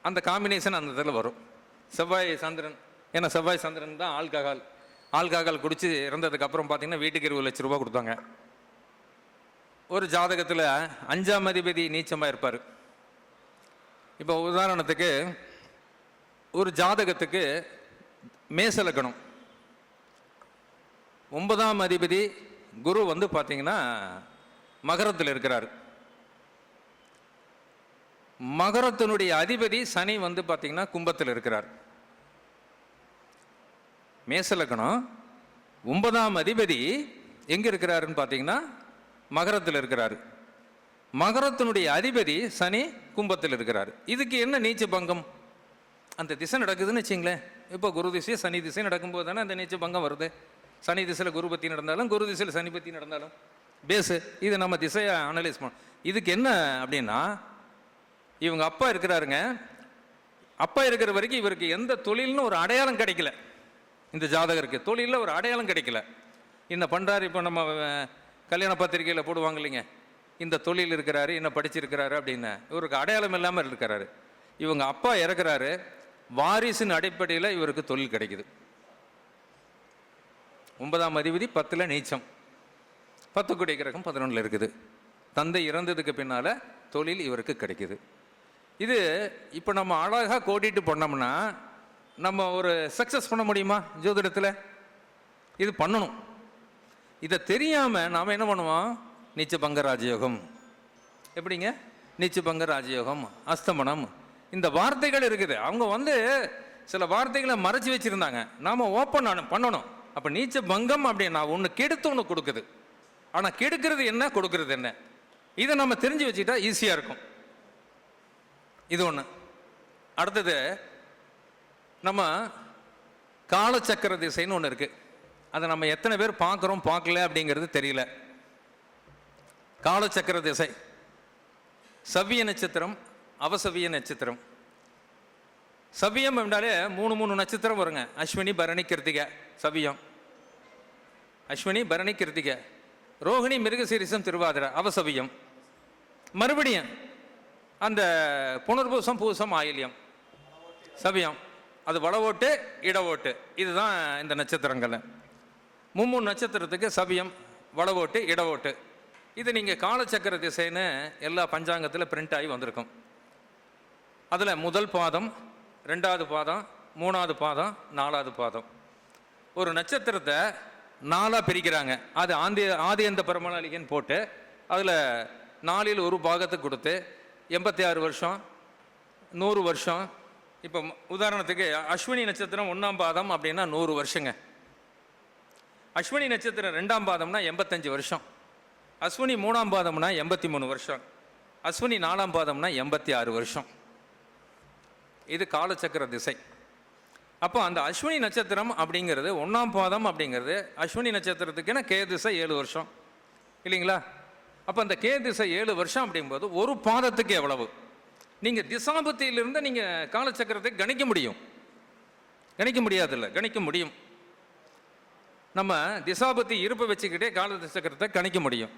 அந்த காம்பினேஷன் அந்த இதில் வரும். செவ்வாய் சந்திரன், ஏன்னா செவ்வாய் சந்திரன் தான் ஆல்கஹால் குடித்து இறந்ததுக்கப்புறம் பார்த்தீங்கன்னா வீட்டுக்கு 20 லட்ச ரூபா கொடுத்தாங்க. ஒரு ஜாதகத்தில் 5ஆம் அதிபதி நீச்சமாக இருப்பார். இப்போ உதாரணத்துக்கு ஒரு ஜாதகத்துக்கு மேச லக்கணம், 9ஆம் அதிபதி குரு வந்து பார்த்தீங்கன்னா மகரத்தில் இருக்கிறார். மகரத்தினுடைய அதிபதி சனி வந்து பார்த்தீங்கன்னா கும்பத்தில் இருக்கிறார். மேச லக்கணம் 9ஆம் அதிபதி எங்கே இருக்கிறாருன்னு பார்த்தீங்கன்னா மகரத்தில் இருக்கிறார். மகரத்தினுடைய அதிபதி சனி கும்பத்தில் இருக்கிறார். இதுக்கு என்ன நீச்ச பங்கம்? அந்த திசை நடக்குதுன்னு வச்சிங்களேன். இப்போ குரு திசை சனி திசை நடக்கும்போது தானே அந்த நீச்ச பங்கம் வருது. சனி திசையில் குரு பற்றி நடந்தாலும் குரு திசையில் சனி பற்றி நடந்தாலும் பேஸு இது நம்ம திசையை அனலைஸ் பண்ணோம். இதுக்கு என்ன அப்படின்னா, இவங்க அப்பா இருக்கிறாருங்க. அப்பா இருக்கிற வரைக்கும் இவருக்கு எந்த தொழில்னு ஒரு அடையாளம் கிடைக்கல. இந்த ஜாதகருக்கு தொழிலில் ஒரு அடையாளம் கிடைக்கல. என்ன பண்ணுறாரு? இப்போ நம்ம கல்யாண பத்திரிகையில் போடுவாங்க இல்லைங்க, இந்த தொழில் இருக்கிறாரு, என்ன படிச்சிருக்கிறாரு அப்படின்னு. இவருக்கு அடையாளம் இல்லாமல் இருக்கிறாரு. இவங்க அப்பா இறக்குறாரு. வாரிசின் அடிப்படையில் இவருக்கு தொழில் கிடைக்குது. 9ஆம் அதிபதி 10ல் நீச்சம், 10 குடை கிரகம் 11ல் இருக்குது. தந்தை இறந்ததுக்கு பின்னால் தொழில் இவருக்கு கிடைக்குது. இது இப்போ நம்ம அழகாக கோடிட்டு பண்ணோம்னா நம்ம ஒரு சக்ஸஸ் பண்ண முடியுமா ஜோதிடத்தில்? இது பண்ணணும். இதை தெரியாமல் நாம் என்ன பண்ணுவோம்? நீச்ச பங்க ராஜயோகம், எப்படிங்க நீச்ச பங்க ராஜயோகம், அஸ்தமனம், இந்த வார்த்தைகள் இருக்குது. அவங்க சில வார்த்தைகளை மறைச்சி வச்சுருந்தாங்க, நாம் ஓப்பன் பண்ணணும். அப்போ நீச்ச பங்கம் அப்படின்னா ஒன்று கெடுத்து ஒன்று கொடுக்குது. ஆனால் கெடுக்கிறது என்ன, கொடுக்கறது என்ன, இதை நம்ம தெரிஞ்சு வச்சுக்கிட்டா ஈஸியாக இருக்கும். இது ஒன்று. அடுத்தது நம்ம காலச்சக்கர திசைன்னு ஒன்று இருக்குது. அதை நம்ம எத்தனை பேர் பார்க்குறோம் பார்க்கல அப்படிங்கிறது தெரியல. காலச்சக்கர திசை சவ்விய நட்சத்திரம், அவசவிய நட்சத்திரம். சவ்வியம் என்றாலே 3 நட்சத்திரம் வருங்க. அஸ்வினி, பரணி, கிருத்திகை சவ்வியம். அஸ்வினி, பரணி, கிருத்திகை. ரோகிணி, மிருகசீரிசம், திருவாதிரை அவசவியம். மறுபடியும் அந்த புனர்பூசம், பூசம், ஆயில்யம் சவியம். அது வளவோட்டு, இடவோட்டு. இதுதான் இந்த நட்சத்திரங்கள். 3 நட்சத்திரத்துக்கு சவியம், வளவோட்டு, இடவோட்டு. இது நீங்கள் காலச்சக்கர திசைன்னு எல்லா பஞ்சாங்கத்தில் பிரிண்ட் ஆகி வந்திருக்கும். அதில் முதல் பாதம், 2வது பாதம், 3வது பாதம், 4வது பாதம். ஒரு நட்சத்திரத்தை 4ஆக பிரிக்கிறாங்க. அது ஆதி அந்த பரமநாளிகன்னு போட்டு அதில் 4ல் ஒரு பாகத்தை கொடுத்து 86 வருஷம், 100 வருஷம். இப்போ உதாரணத்துக்கு அஸ்வினி நட்சத்திரம் 1ஆம் பாதம் அப்படின்னா 100 வருஷங்க. அஸ்வினி நட்சத்திரம் 2ஆம் பாதம்னா 85 வருஷம். அஸ்வினி 3ஆம் பாதம்னா 83 வருஷம். அஸ்வினி 4ஆம் பாதம்னா 86 வருஷம். இது காலச்சக்கர திசை. அப்போ அந்த அஸ்வினி நட்சத்திரம் அப்படிங்கிறது 1ஆம் பாதம் அப்படிங்கிறது அஸ்வினி நட்சத்திரத்துக்குன்னா கே திசை 7 வருஷம் இல்லைங்களா? அப்போ அந்த கே திசை 7 வருஷம் அப்படிங்கும்போது ஒரு பாதத்துக்கு எவ்வளவு? நீங்கள் திசாபுத்தியிலிருந்து நீங்கள் காலச்சக்கரத்தை கணிக்க முடியும். கணிக்க முடியாதுல்ல, கணிக்க முடியும். நம்ம திசாபுத்தி இருப்பை வச்சுக்கிட்டே காலச்சக்கரத்தை கணிக்க முடியும்.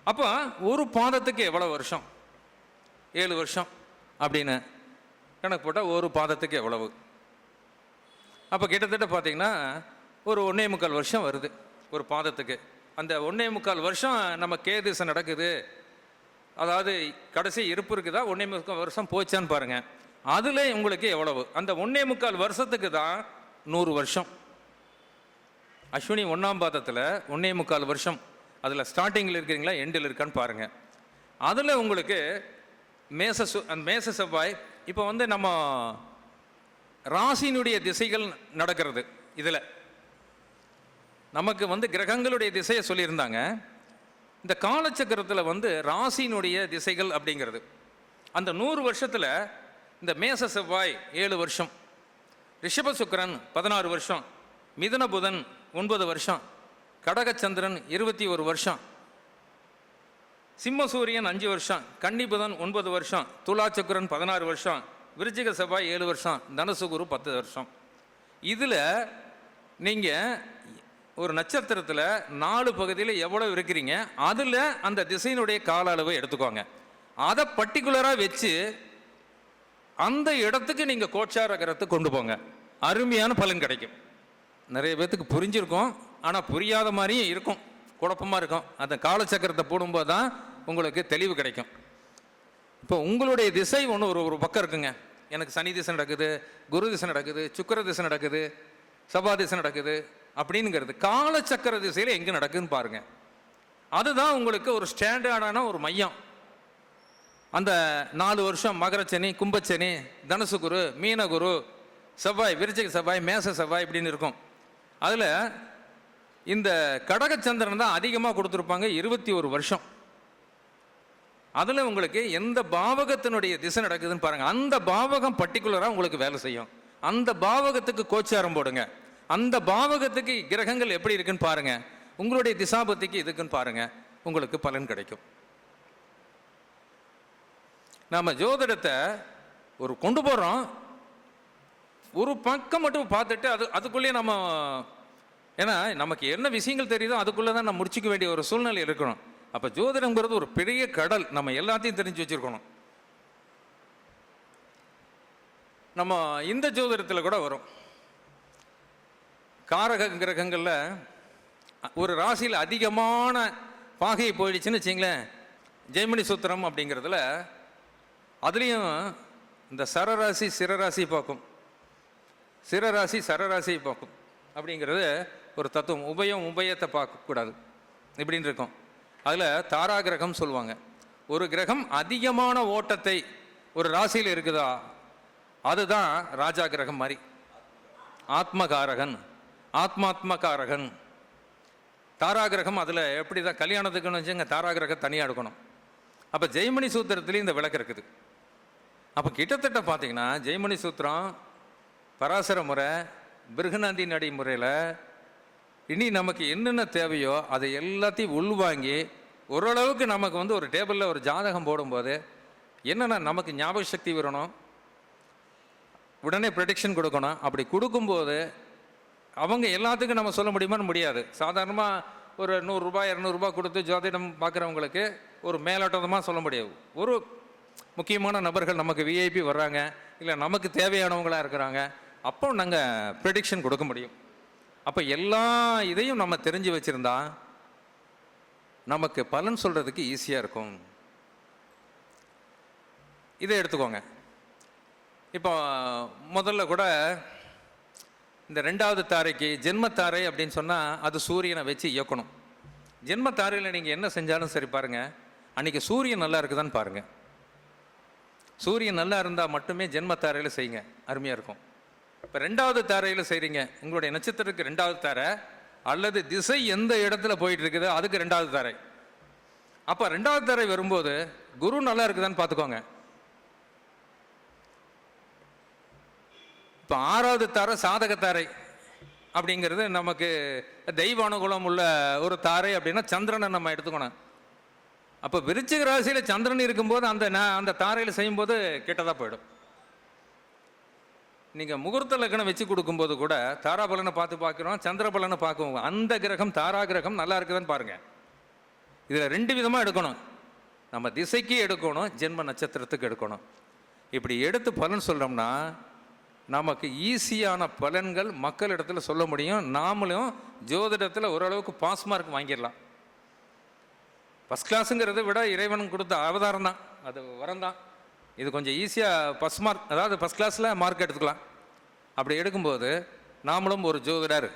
அப்போ ஒரு பாதத்துக்கு எவ்வளோ வருஷம்? 7 வருஷம் அப்படின்னு கணக்கு போட்டால் ஒரு பாதத்துக்கு எவ்வளவு? அப்போ கிட்டத்தட்ட பார்த்தீங்கன்னா ஒரு 1.25 வருஷம் வருது ஒரு பாதத்துக்கு. அந்த 1.25 வருஷம் நம்ம கே திசை நடக்குது, அதாவது கடைசி இருப்பு இருக்குதா, 1.25 வருஷம் போச்சான்னு பாருங்கள். அதில் உங்களுக்கு எவ்வளவு? அந்த 1.25 வருஷத்துக்கு தான் 100 வருஷம். அஸ்வினி 1ஆம் பாதத்தில் 1.25 வருஷம். அதில் ஸ்டார்டிங்கில் இருக்கிறீங்களா, எண்டில் இருக்கான்னு பாருங்கள். அதில் உங்களுக்கு மேச செவ்வாய். இப்போ நம்ம ராசியினுடைய திசைகள் நடக்கிறது. இதில் நமக்கு கிரகங்களுடைய திசையை சொல்லியிருந்தாங்க. இந்த காலச்சக்கரத்தில் ராசியினுடைய திசைகள் அப்படிங்கிறது அந்த 100 வருஷத்தில் இந்த மேச செவ்வாய் 7 வருஷம், ரிஷப சுக்கிரன் 16 வருஷம், மிதுன புதன் 9 வருஷம், கடகச்சந்திரன் 21 வருஷம், சிம்ம சூரியன் 5 வருஷம், கன்னி புதன் 9 வருஷம், துலா சுக்கிரன் 16 வருஷம், விருச்சிக செவ்வாய் 7 வருஷம், தனுசு குரு 10 வருஷம். இதில் நீங்கள் ஒரு நட்சத்திரத்தில் 4 பகுதியில் எவ்வளோ இருக்கிறீங்க, அதில் அந்த திசையினுடைய கால அளவை எடுத்துக்கோங்க. அதை பர்டிகுலராக வச்சு அந்த இடத்துக்கு நீங்கள் கோச்சார கிரகத்தை கொண்டு போங்க. அருமையான பலன் கிடைக்கும். நிறைய பேர்த்துக்கு புரிஞ்சிருக்கும், ஆனால் புரியாத மாதிரியும் இருக்கும், குழப்பமாக இருக்கும். அந்த காலச்சக்கரத்தை போடும்போது தான் உங்களுக்கு தெளிவு கிடைக்கும். இப்போ உங்களுடைய திசை ஒரு பக்கம் இருக்குங்க. எனக்கு சனி திசை நடக்குது, குரு திசை நடக்குது, சுக்கிர திசை நடக்குது, செவ்வாய் திசை நடக்குது அப்படிங்கிறது காலச்சக்கர திசையில் எங்கே நடக்குதுன்னு பாருங்க. அதுதான் உங்களுக்கு ஒரு ஸ்டாண்டர்டான ஒரு மையம். அந்த 4 வருஷம் மகரச்சனி, கும்பச்சனி, தனுசு குரு, மீன குரு, செவ்வாய், விருச்சிக செவ்வாய், மேச செவ்வாய் இப்படின்னு இருக்கும். அதில் இந்த கடகச்சந்திரன் தான் அதிகமாக கொடுத்துருப்பாங்க, 21 வருஷம். அதில் உங்களுக்கு எந்த பாவகத்தினுடைய திசை நடக்குதுன்னு பாருங்கள். அந்த பாவகம் பர்டிகுலராக உங்களுக்கு வேலை செய்யும். அந்த பாவகத்துக்கு கோச்சாரம் போடுங்க. அந்த பாவகத்துக்கு கிரகங்கள் எப்படி இருக்குன்னு பாருங்கள். உங்களுடைய திசாபத்திக்கு இதுக்குன்னு பாருங்கள், உங்களுக்கு பலன் கிடைக்கும். நாம் ஜோதிடத்தை கொண்டு போகிறோம், ஒரு பக்கம் மட்டும் பார்த்துட்டு அதுக்குள்ளேயே நம்ம, ஏன்னா நமக்கு என்ன விஷயங்கள் தெரியுதோ அதுக்குள்ளே தான் நம்ம முடிச்சிக்க வேண்டிய ஒரு சூழ்நிலை இருக்கணும். அப்போ ஜோதிடங்கிறது ஒரு பெரிய கடல், நம்ம எல்லாத்தையும் தெரிஞ்சு வச்சுருக்கணும். நம்ம இந்த ஜோதிடத்தில் கூட வரும். காரக கிரகங்களில் ஒரு ராசியில் அதிகமான பாகை போயிடுச்சுன்னு வச்சிங்களேன், ஜெய்மனி சூத்திரம் அப்படிங்கிறதுல அதுலேயும் இந்த சரராசி சிரராசி பார்க்கும், சிரராசி சரராசியை பார்க்கும் அப்படிங்கிறது ஒரு தத்துவம். உபயத்தை பார்க்கக்கூடாது இப்படின்னு இருக்கும். அதில் தாரா கிரகம் சொல்லுவாங்க. ஒரு கிரகம் அதிகமான ஓட்டத்தை ஒரு ராசியில் இருக்குதா, அதுதான் ராஜா கிரகம் மாதிரி. ஆத்மகாரகன், ஆத்மாத்மகாரகன் தாராகிரகம். அதில் எப்படி தான் கல்யாணத்துக்குன்னு வச்சுங்க, தாராகிரகம் தனியாக எடுக்கணும். அப்போ ஜெய்மனி சூத்திரத்துலேயும் இந்த விளக்கு இருக்குது. அப்போ கிட்டத்தட்ட பார்த்தீங்கன்னா ஜெய்மனி சூத்திரம், பராசர முறை, பிருகநந்தி நடைமுறையில் இனி நமக்கு என்னென்ன தேவையோ அதை எல்லாத்தையும் உள்வாங்கி ஓரளவுக்கு நமக்கு வந்து ஒரு டேபிளில் ஒரு ஜாதகம் போடும்போது என்னென்ன நமக்கு ஞாபக சக்தி வரணும், உடனே ப்ரெடிக்ஷன் கொடுக்கணும். அப்படி கொடுக்கும்போது அவங்க எல்லாத்துக்கும் நம்ம சொல்ல முடியுமான்னு முடியாது. சாதாரணமாக ஒரு 100 ரூபாய் 200 ரூபாய் கொடுத்து ஜோதிடம் பார்க்குறவங்களுக்கு ஒரு மேலோட்டமாக சொல்ல முடியாது. ஒரு முக்கியமான நபர்கள் நமக்கு விஐபி வர்றாங்க, இல்லை நமக்கு தேவையானவங்களாக இருக்கிறாங்க, அப்போ நாங்கள் ப்ரெடிக்ஷன் கொடுக்க முடியும். அப்போ எல்லா இதையும் நம்ம தெரிஞ்சு வச்சுருந்தா நமக்கு பலன் சொல்கிறதுக்கு ஈஸியாக இருக்கும். இதை எடுத்துக்கோங்க. இப்போ முதல்ல கூட இந்த 2வது தாரைக்கு ஜென்மத்தாரை அப்படின்னு சொன்னால் அது சூரியனை வச்சு இயக்கணும். ஜென்மத்தாரையில் நீங்கள் என்ன செஞ்சாலும் சரி பாருங்கள், அன்றைக்கி சூரியன் நல்லா இருக்குதான்னு பாருங்கள். சூரியன் நல்லா இருந்தால் மட்டுமே ஜென்மத்தாரையில் செய்யுங்க, அருமையாக இருக்கும். இப்போ 2வது தாரையில் செய்கிறீங்க, உங்களுடைய நட்சத்திரத்துக்கு 2வது தாரை அல்லது திசை எந்த இடத்துல போயிட்டு இருக்குதோ அதுக்கு 2வது தாரை. அப்போ 2வது தாரை வரும்போது குரு நல்லா இருக்குதான்னு பார்த்துக்கோங்க. இப்போ 6வது தாரை சாதகத்தாரை அப்படிங்கிறது நமக்கு தெய்வ அனுகூலம் உள்ள ஒரு தாரை அப்படின்னா சந்திரனை நம்ம எடுத்துக்கணும். அப்போ விருச்சிக ராசியில் சந்திரன் இருக்கும்போது அந்த தாரையில் செய்யும்போது கெட்டதாக போயிடும். நீங்கள் முகூர்த்த லக்னம் வச்சு கொடுக்கும்போது கூட தாராபலனை பார்க்குறோம், சந்திர பலனை பார்க்குவோம். அந்த கிரகம் தாரா கிரகம் நல்லா இருக்குதுன்னு பாருங்கள். இதில் 2 விதமாக எடுக்கணும். நம்ம திசைக்கு எடுக்கணும், ஜென்ம நட்சத்திரத்துக்கு எடுக்கணும். இப்படி எடுத்து பலன் சொல்கிறோம்னா நமக்கு ஈஸியான பலன்கள் மக்களிடத்தில் சொல்ல முடியும். நாமளும் ஜோதிடத்தில் ஓரளவுக்கு பாஸ் மார்க் வாங்கிடலாம். ஃபஸ்ட் கிளாஸுங்கிறத விட இறைவன் கொடுத்த அவதாரம் தான், அது வரம் தான். இது கொஞ்சம் ஈஸியாக ஃபஸ்ட் மார்க், அதாவது ஃபஸ்ட் கிளாஸில் மார்க் எடுத்துக்கலாம். அப்படி எடுக்கும்போது நாமளும் ஒரு ஜோதிடர்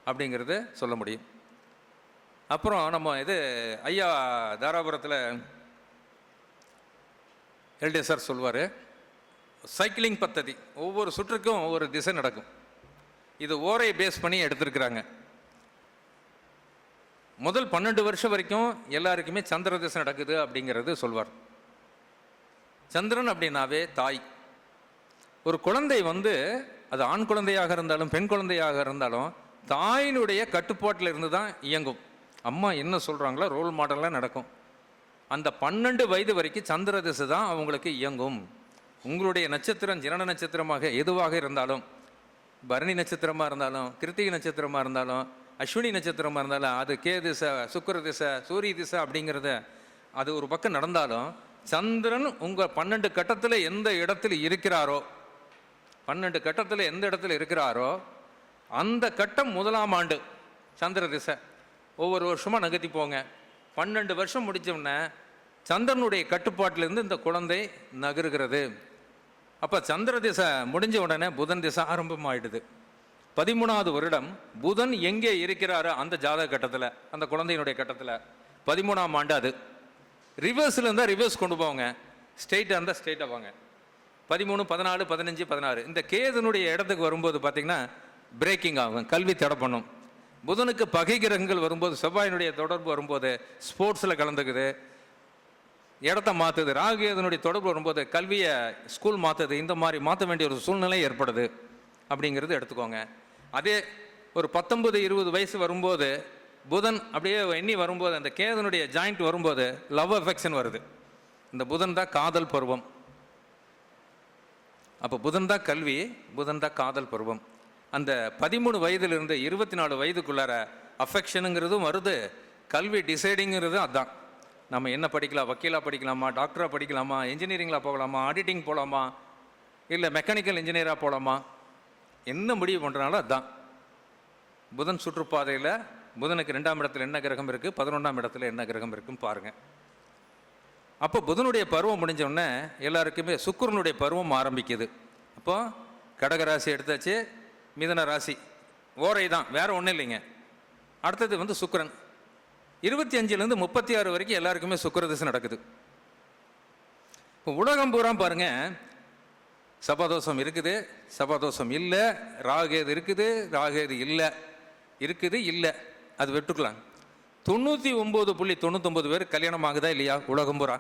அப்படிங்கிறது சொல்ல முடியும். அப்புறம் நம்ம இது ஐயா தாராபுரத்தில் எல்டி சார் சொல்வார், சைக்கிளிங் பத்ததி, ஒவ்வொரு சுற்றுக்கும் ஒவ்வொரு திசை நடக்கும். இது ஓரை பேஸ் பண்ணி எடுத்திருக்கிறாங்க. முதல் 12 வருஷம் வரைக்கும் எல்லாருக்குமே சந்திர திசை நடக்குது அப்படிங்கிறது சொல்வார். சந்திரன் அப்படின்னாவே தாய். ஒரு குழந்தை வந்து அது ஆண் குழந்தையாக இருந்தாலும் பெண் குழந்தையாக இருந்தாலும் தாயினுடைய கட்டுப்பாட்டில் இருந்து தான் இயங்கும். அம்மா என்ன சொல்கிறாங்களோ ரோல் மாடலாக நடக்கும். அந்த 12 வயது வரைக்கும் சந்திர திசை தான் அவங்களுக்கு இயங்கும். உங்களுடைய நட்சத்திரம் ஜனன நட்சத்திரமாக எதுவாக இருந்தாலும், பரணி நட்சத்திரமாக இருந்தாலும், கிருத்திகை நட்சத்திரமாக இருந்தாலும், அஸ்வினி நட்சத்திரமாக இருந்தாலும், அது கே திசை, சுக்கிர திசை, சூரிய திசை அப்படிங்கிறத அது ஒரு பக்கம் நடந்தாலும் சந்திரன் உங்கள் 12 கட்டத்தில் எந்த இடத்துல இருக்கிறாரோ, 12 கட்டத்தில் எந்த இடத்துல இருக்கிறாரோ அந்த கட்டம் 1ஆம் ஆண்டு சந்திர திசை. ஒவ்வொரு வருஷமாக நகர்த்தி போங்க. 12 வருஷம் முடித்தோடனே சந்திரனுடைய கட்டுப்பாட்டிலிருந்து இந்த குழந்தை நகருகிறது. அப்போ சந்திர திசை முடிஞ்ச உடனே புதன் திசை ஆரம்பமாயிடுது. 13வது வருடம் புதன் எங்கே இருக்கிறாரோ அந்த ஜாதக கட்டத்தில், அந்த குழந்தையினுடைய கட்டத்தில் 13ஆம் ஆண்டு அது. ரிவர்ஸில் இருந்தால் ரிவர்ஸ் கொண்டு போவாங்க, ஸ்டேட்டாக இருந்தால் ஸ்டேட்டாக வாங்க. 13, 14, 15, 16 இந்த கேதுனுடைய இடத்துக்கு வரும்போது பார்த்திங்கன்னா பிரேக்கிங் ஆகும், கல்வி தடை பண்ணும். புதனுக்கு பகை கிரகங்கள் வரும்போது, செவ்வாயினுடைய தொடர்பு வரும்போது ஸ்போர்ட்ஸில் கலந்துக்குது, இடத்த மாற்றுது. ராகு அதனுடைய தொடர்பு வரும்போது கல்வியை ஸ்கூல் மாற்றுது. இந்த மாதிரி மாற்ற வேண்டிய ஒரு சூழ்நிலை ஏற்படுது அப்படிங்கிறது எடுத்துக்கோங்க. அதே ஒரு 19, 20 வயசு வரும்போது புதன் அப்படியே எண்ணி வரும்போது அந்த கேதனுடைய ஜாயிண்ட் வரும்போது லவ் அஃபெக்ஷன் வருது. இந்த புதன் தான் காதல் பருவம். அப்போ புதன் தான் கல்வி, புதன் தான் காதல் பருவம். அந்த 13 வயதிலிருந்து 24 வயதுக்குள்ளார அஃபெக்ஷனுங்கிறதும் வருது, கல்வி டிசைடிங்கிறதும் அதுதான். நம்ம என்ன படிக்கலாம், வக்கீலாக படிக்கலாமா, டாக்டராக படிக்கலாமா, இன்ஜினியரிங்கில் போகலாமா, ஆடிட்டிங் போகலாமா, இல்லை மெக்கானிக்கல் இன்ஜினியராக போகலாமா, என்ன முடிவு பண்ணுறனால அதுதான். புதன் சுற்றுப்பாதையில் புதனுக்கு 2ஆம் இடத்துல என்ன கிரகம் இருக்குது, 11ஆம் இடத்துல என்ன கிரகம் இருக்குன்னு பாருங்கள். அப்போ புதனுடைய பருவம் முடிஞ்சோடனே எல்லாருக்குமே சுக்கிரனுடைய பருவம் ஆரம்பிக்குது. அப்போ கடகராசி எடுத்தாச்சு, மிதன ராசி ஓரை தான், வேற ஒன்றும் இல்லைங்க. அடுத்தது வந்து சுக்கிரன் 25லேருந்து 36 வரைக்கும் எல்லாருக்குமே சுக்கிர திசை நடக்குது. இப்போ உலகம் பூரா பாருங்க, சபதோஷம் இருக்குது, சபதோஷம் இல்லை, ராகேது இருக்குது, ராகேது இல்லை, இருக்குது இல்லை, அது வெட்டுக்கலாம். 99.99 பேர் கல்யாணம் ஆகுதா இல்லையா உலகம் பூரா?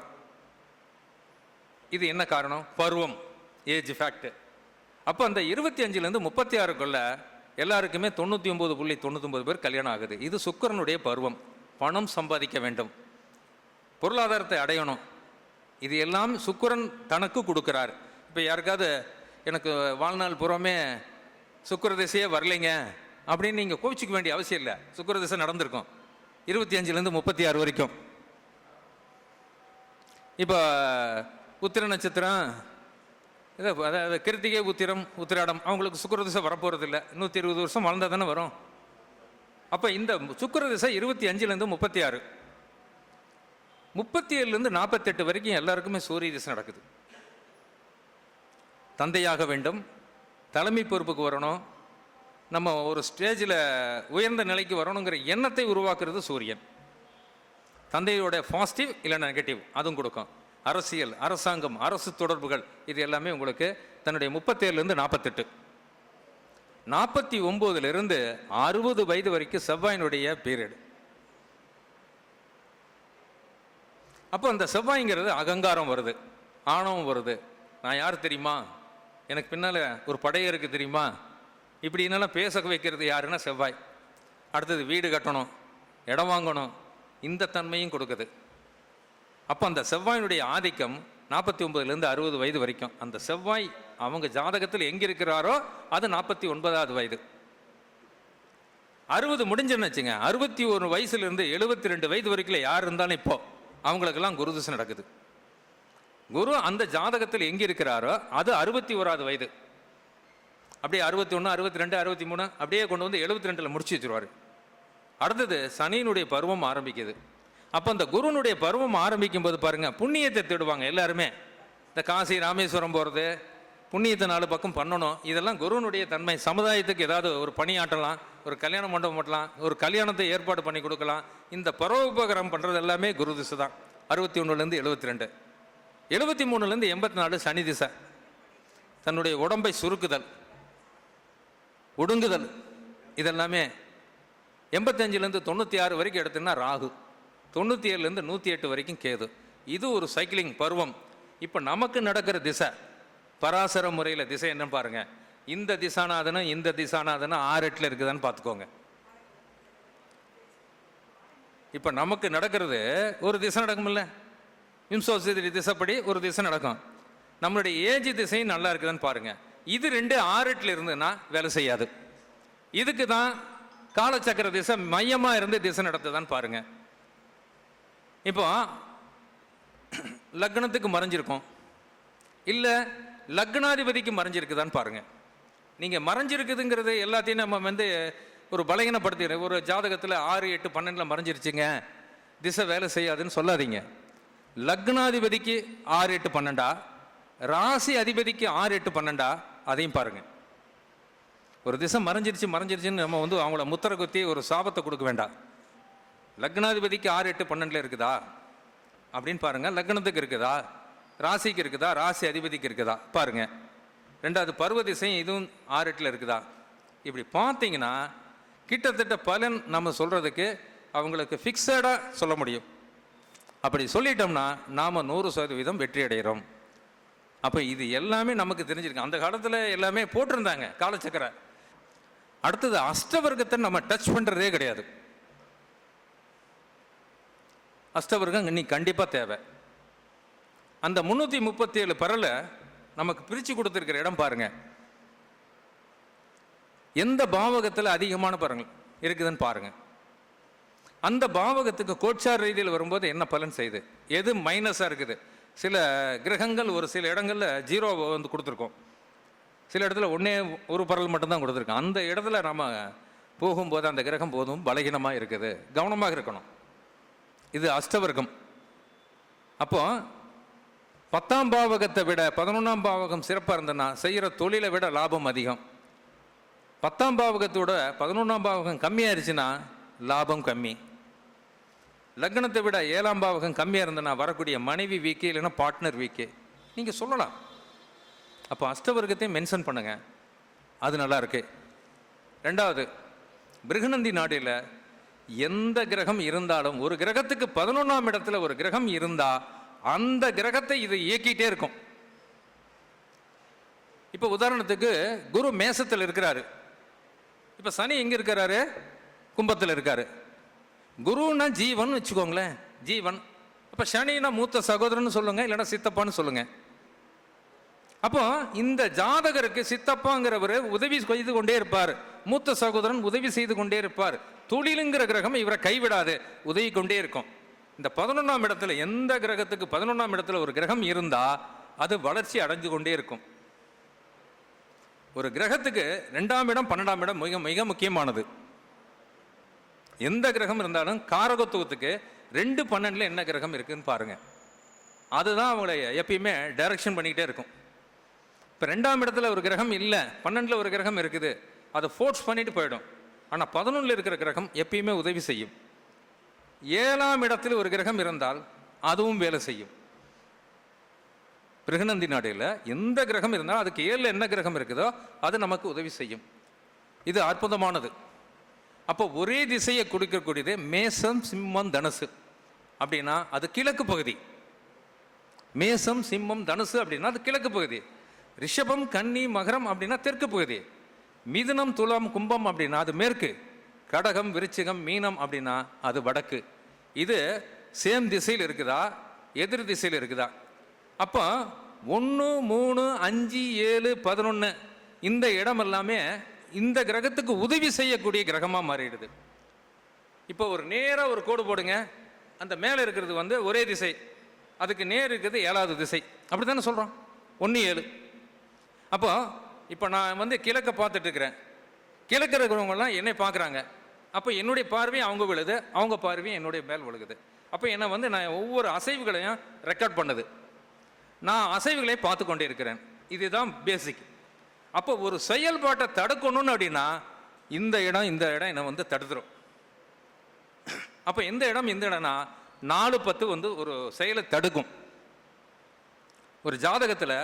இது என்ன காரணம்? பருவம், ஏஜ் ஃபேக்ட். அப்போ அந்த 25லேருந்து 36க்குள்ள எல்லாருக்குமே 99.99 பேர் கல்யாணம் ஆகுது. இது சுக்கிரனுடைய பருவம். பணம் சம்பாதிக்க வேண்டும், பொருளாதாரத்தை அடையணும், இது எல்லாம் சுக்கிரன் தனக்கு கொடுக்கிறார். இப்போ யாருக்காவது எனக்கு வாழ்நாள் பூராமே சுக்கிர திசையே வரலைங்க அப்படின்னு நீங்கள் கோவிச்சிக்க வேண்டிய அவசியம் இல்லை. சுக்கிர திசை நடந்திருக்கும் 25லேருந்து 36 வரைக்கும். இப்போ உத்திர நட்சத்திரம், இதை அதாவது கிருத்திகை, உத்திரம், உத்திராடம், அவங்களுக்கு சுக்கிர திசை வரப்போகிறது இல்லை. 120 வருஷம் வாழ்ந்தால் தானே வரும். அப்போ இந்த சுக்கிர திசை 25லேருந்து 36, 37லேருந்து 48 வரைக்கும் எல்லாருக்குமே சூரிய திசை நடக்குது. தந்தையாக வேண்டும், தலைமை பொறுப்புக்கு வரணும், நம்ம ஒரு ஸ்டேஜில் உயர்ந்த நிலைக்கு வரணுங்கிற எண்ணத்தை உருவாக்குறது சூரியன். தந்தையோட பாசிட்டிவ் இல்லை நெகட்டிவ் அதுவும் கொடுக்கும். அரசியல், அரசாங்கம், அரசு தொடர்புகள், இது எல்லாமே உங்களுக்கு தன்னுடைய 37லேருந்து 48, 49லேருந்து 60 வயது வரைக்கும் செவ்வாயினுடைய பீரியட். அப்போ அந்த செவ்வாய்ங்கிறது அகங்காரம் வருது, ஆணவம் வருது. நான் யார் தெரியுமா, எனக்கு பின்னால் ஒரு படையை இருக்குது தெரியுமா, இப்படின்னெல்லாம் பேச வைக்கிறது யாருன்னா செவ்வாய். அடுத்தது வீடு கட்டணும், இடம் வாங்கணும், இந்த தன்மையும் கொடுக்குது. அப்போ அந்த செவ்வாயினுடைய ஆதிக்கம் 49லேருந்து 60 வயது வரைக்கும். அந்த செவ்வாய் அவங்க ஜாதகத்தில் எங்கே இருக்கிறாரோ அது 49வது வயது. 60 முடிஞ்சுன்னு வச்சுங்க, 61 வயசுலேருந்து 72 வயது வரைக்கும் யார் இருந்தாலும் இப்போ அவங்களுக்கெல்லாம் குரு திசை நடக்குது. குரு அந்த ஜாதகத்தில் எங்கே இருக்கிறாரோ அது 61வது வயது. அப்படியே 61, 62, 63 அப்படியே கொண்டு வந்து 72ல் முடிச்சு வச்சுருவார். அடுத்தது சனியினுடைய பருவம் ஆரம்பிக்குது. அப்போ அந்த குருனுடைய பருவம் ஆரம்பிக்கும் போது பாருங்க, புண்ணியத்தை தேடுவாங்க எல்லாருமே. இந்த காசி ராமேஸ்வரம் போகிறது, புண்ணியத்தை 4 பக்கம் பண்ணணும், இதெல்லாம் குருனுடைய தன்மை. சமுதாயத்துக்கு ஏதாவது ஒரு பணியாற்றலாம், ஒரு கல்யாண மண்டபம் ஓட்டலாம், ஒரு கல்யாணத்தை ஏற்பாடு பண்ணி கொடுக்கலாம். இந்த பரோபகாரம் பண்ணுறது எல்லாமே குரு திசை தான். 61லேருந்து 72, 73லேருந்து 84 சனி திசை. தன்னுடைய உடம்பை சுருக்குதல், ஒடுங்குதல், இதெல்லாமே. 85லேருந்து 96 வரைக்கும் எடுத்தோம்னா ராகு, 97லேருந்து 108 வரைக்கும் கேது. இது ஒரு சைக்கிளிங் பருவம். இப்போ நமக்கு நடக்கிற திசை பராசர முறையில் திசை என்ன பாருங்க. இந்த திசாநாதனும் இந்த திசாநாதனும் 6-8 இருக்குதான்னு பார்த்துக்கோங்க. இப்போ நமக்கு நடக்கிறது ஒரு திசை நடக்கும்ல, விம்சோசிதிரி திசைப்படி ஒரு திசை நடக்கும். நம்மளுடைய ஏஜ் திசையும் நல்லா இருக்குதுன்னு பாருங்க. இது 2 6-8 இருந்ததுன்னா வேலை செய்யாது. இதுக்கு தான் காலச்சக்கர திசை மையமாக இருந்து திசை நடத்துதான்னு பாருங்க. இப்போ லக்னத்துக்கு மறைஞ்சிருக்கும், இல்லை லக்னாதிபதிக்கு மறைஞ்சிருக்குதான்னு பாருங்க. நீங்கள் மறைஞ்சிருக்குதுங்கிறது எல்லாத்தையும் நம்ம வந்து ஒரு பலகீனப்படுத்தி, ஒரு ஜாதகத்தில் 6, 8, 12 மறைஞ்சிருச்சுங்க திசை வேலை செய்யாதுன்னு சொல்லாதீங்க. லக்னாதிபதிக்கு 6, 8, 12, ராசி அதிபதிக்கு 6, 8, 12 அதையும் பாருங்க. ஒரு திசை மறைஞ்சிருச்சுன்னு நம்ம வந்து அவங்கள முத்திரை குத்தி ஒரு சாபத்தை கொடுக்க வேண்டாம். லக்னாதிபதிக்கு 6, 8, 12 இருக்குதா அப்படின்னு பாருங்க. லக்னத்துக்கு இருக்குதா, ராசிக்கு இருக்குதா, ராசி அதிபதிக்கு இருக்குதா பாருங்க. 2வது பருவ திசையும் இதுவும் 6, 8 இருக்குதா. இப்படி பார்த்தீங்கன்னா கிட்டத்தட்ட பலன் நம்ம சொல்றதுக்கு அவங்களுக்கு ஃபிக்ஸடாக சொல்ல முடியும். அப்படி சொல்லிட்டோம்னா நாம் 100% வெற்றி அடைகிறோம். அப்போ இது எல்லாமே நமக்கு தெரிஞ்சிருக்கு. அந்த காலத்தில் எல்லாமே போட்டிருந்தாங்க காலச்சக்கரை. அடுத்தது அஷ்டவர்க்கத்தை நம்ம டச் பண்ணுறதே கிடையாது. அஷ்டவர்க்கம் இன்னைக்கு கண்டிப்பாக தேவை. அந்த 337 பரலை நமக்கு பிரித்து கொடுத்துருக்கிற இடம் பாருங்க. எந்த பாவகத்தில் அதிகமான பரங்கள் இருக்குதுன்னு பாருங்க. அந்த பாவகத்துக்கு கோட்சார் ரீதியில் வரும்போது என்ன பலன் செய்யுது, எது மைனஸாக இருக்குது. சில கிரகங்கள் ஒரு சில இடங்களில் 0 வந்து கொடுத்துருக்கோம். சில இடத்துல ஒரு பரல் மட்டும்தான் கொடுத்துருக்கான். அந்த இடத்துல நம்ம போகும்போது அந்த கிரகம் போதும் பலகீனமாக இருக்குது, கவனமாக இருக்கணும். இது அஷ்டவர்க்கம். அப்போ 10ஆம் பாவகத்தை விட 11ஆம் பாவகம் சிறப்பாக இருந்ததுன்னா செய்கிற தொழிலை விட லாபம் அதிகம். 10ஆம் பாவகத்தோட 11ஆம் பாவகம் கம்மியாயிருச்சுன்னா லாபம் கம்மி. லக்னத்தை விட 7ஆம் பாவகம் கம்மியாக இருந்ததுன்னா வரக்கூடிய மனைவி வீக்கு, இல்லைன்னா பார்ட்னர் வீக்கு நீங்கள் சொல்லலாம். அப்போ அஷ்டவர்க்கத்தையும் மென்ஷன் பண்ணுங்க, அது நல்லா இருக்கு. ரெண்டாவது, பிருகநந்தி நாடில் எந்த கிரகம் இருந்தாலும் ஒரு கிரகத்துக்கு 11ஆம் இடத்துல ஒரு கிரகம் இருந்தா அந்த கிரகத்தை இது இயக்கிட்டே இருக்கும். இப்போ உதாரணத்துக்கு குரு மேசத்தில் இருக்கிறாரு, இப்போ சனி எங்க இருக்கிறாரு? கும்பத்தில் இருக்காரு. குருன்னா ஜீவன் வச்சுக்கோங்களேன், ஜீவன். அப்போ சனினா மூத்த சகோதரன் சொல்லுங்க, இல்லைன்னா சித்தப்பான்னு சொல்லுங்க. அப்போ இந்த ஜாதகருக்கு சித்தப்பாங்கிறவர் உதவி செய்து கொண்டே இருப்பார், மூத்த சகோதரன் உதவி செய்து கொண்டே இருப்பார். தொழிலுங்கிற கிரகம் இவரை கைவிடாது, உதவி கொண்டே இருக்கும். இந்த 11ஆம் இடத்துல எந்த கிரகத்துக்கு 11ஆம் இடத்துல ஒரு கிரகம் இருந்தா அது வளர்ச்சி அடைஞ்சு கொண்டே இருக்கும். ஒரு கிரகத்துக்கு 2ஆம் இடம் 12ஆம் இடம் மிக மிக முக்கியமானது. எந்த கிரகம் இருந்தாலும் காரகத்துவத்துக்கு 2, 12 என்ன கிரகம் இருக்குன்னு பாருங்க. அதுதான் அவங்களை எப்பயுமே டைரக்ஷன் பண்ணிக்கிட்டே இருக்கும். இப்போ 2ஆம் இடத்துல ஒரு கிரகம் இல்லை, 12ல் ஒரு கிரகம் இருக்குது, அதை ஃபோர்ஸ் பண்ணிட்டு போயிடும். ஆனால் 11ல் இருக்கிற கிரகம் எப்பயுமே உதவி செய்யும். 7ஆம் இடத்தில் ஒரு கிரகம் இருந்தால் அதுவும் வேலை செய்யும். பிருகநந்தி நாடில் எந்த கிரகம் இருந்தால் அதுக்கு 7ல் என்ன கிரகம் இருக்குதோ அது நமக்கு உதவி செய்யும். இது அற்புதமானது. அப்போ ஒரே திசையை கொடுக்கக்கூடியது மேசம், சிம்மம், தனுசு அப்படின்னா அது கிழக்கு பகுதி. மேசம், சிம்மம், தனுசு அப்படின்னா அது கிழக்கு பகுதி. ரிஷபம், கன்னி, மகரம் அப்படின்னா தெற்கு பகுதி. மிதுனம், துலாம், கும்பம் அப்படின்னா அது மேற்கு. கடகம், விருச்சிகம், மீனம் அப்படின்னா அது வடக்கு. இது சேம் திசையில் இருக்குதா, எதிர் திசையில் இருக்குதா? அப்போ 1, 3, 5, 7, 11 இந்த இடம் எல்லாமே இந்த கிரகத்துக்கு உதவி செய்யக்கூடிய கிரகமாக மாறிடுது. இப்போ ஒரு நேராக ஒரு கோடு போடுங்க, அந்த மேலே இருக்கிறது ஒரே திசை, அதுக்கு நேர் இருக்கிறது 7வது திசை, அப்படி தானே சொல்கிறோம், 1, 7. அப்போ இப்போ நான் கிழக்க பார்த்துட்டு இருக்கிறேன், கிழக்கு இருக்கிறவங்கலாம் என்னை பார்க்குறாங்க. அப்போ என்னுடைய பார்வையும் அவங்க விழுது, அவங்க பார்வையும் என்னுடைய மேல் விழுகுது. அப்போ என்னை நான் ஒவ்வொரு அசைவுகளையும் ரெக்கார்ட் பண்ணுது, நான் அசைவுகளை பார்த்து கொண்டே இருக்கிறேன். இதுதான் பேசிக். அப்போ ஒரு செயல்பாட்டை தடுக்கணும்னு அப்படின்னா இந்த இடம் என்னை தடுத்துரும். அப்போ இந்த இடம்னா 4, 10 ஒரு செயலை தடுக்கும். ஒரு ஜாதகத்தில்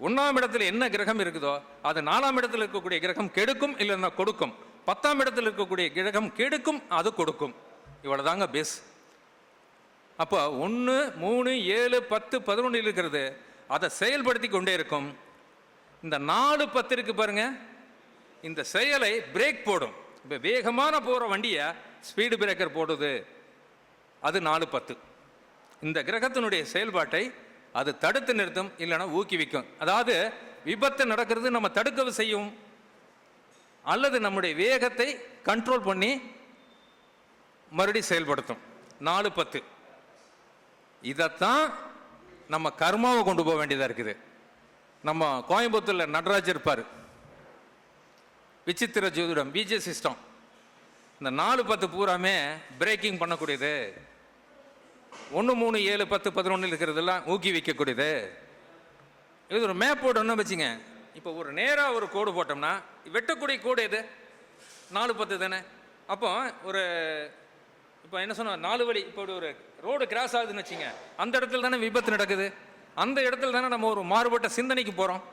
1ஆம் இடத்துல என்ன கிரகம் இருக்குதோ அது 4ஆம் இடத்துல இருக்கக்கூடிய கிரகம் கெடுக்கும், இல்லைன்னா கொடுக்கும். 10ஆம் இடத்துல இருக்கக்கூடிய கிரகம் கெடுக்கும், அது கொடுக்கும். இவ்வளவுதாங்க பேஸ். அப்போ 1, 3, 7, 10, 11 இருக்கிறது அதை செயல்படுத்தி கொண்டே இருக்கும். இந்த 4, 10 இருக்கு பாருங்க, இந்த செயலை பிரேக் போடும். இப்போ வேகமான போகிற வண்டியை ஸ்பீடு பிரேக்கர் போடுது, அது 4, 10. இந்த கிரகத்தினுடைய செயல்பாட்டை அது தடுத்து நிறுத்தும், இல்லைன்னா ஊக்குவிக்கும். அதாவது விபத்து நடக்கிறது நம்ம தடுக்க செய்யும், அல்லது நம்முடைய வேகத்தை கண்ட்ரோல் பண்ணி மறுபடியும் செயல்படுத்தும். 4, 10 இதைத்தான் நம்ம கர்மாவை கொண்டு போக வேண்டியதாக இருக்குது. நம்ம கோயம்புத்தூரில் நடராஜர் இருப்பார், விசித்திர ஜோதிடம், விஜே சிஸ்டம். இந்த 4, 10 பூராமே பிரேக்கிங் பண்ணக்கூடியது. 1, 3, 7, 10, 11 இருக்கிறதெல்லாம் ஊக்கி வைக்கக்கூடியது. இது ஒரு மேப் போட்டோம்னு வச்சுங்க. இப்போ ஒரு நேராக ஒரு கோடு போட்டோம்னா வெட்டக்கூடிய கோடு எது? 4, 10 தானே. அப்போ ஒரு இப்போ என்ன சொன்ன 4 வழி, இப்போ ஒரு ரோடு கிராஸ் ஆகுதுன்னு வச்சுங்க, அந்த இடத்துல தானே விபத்து நடக்குது, அந்த இடத்துல தானே நம்ம ஒரு மாறுபட்ட சிந்தனைக்கு போகிறோம்.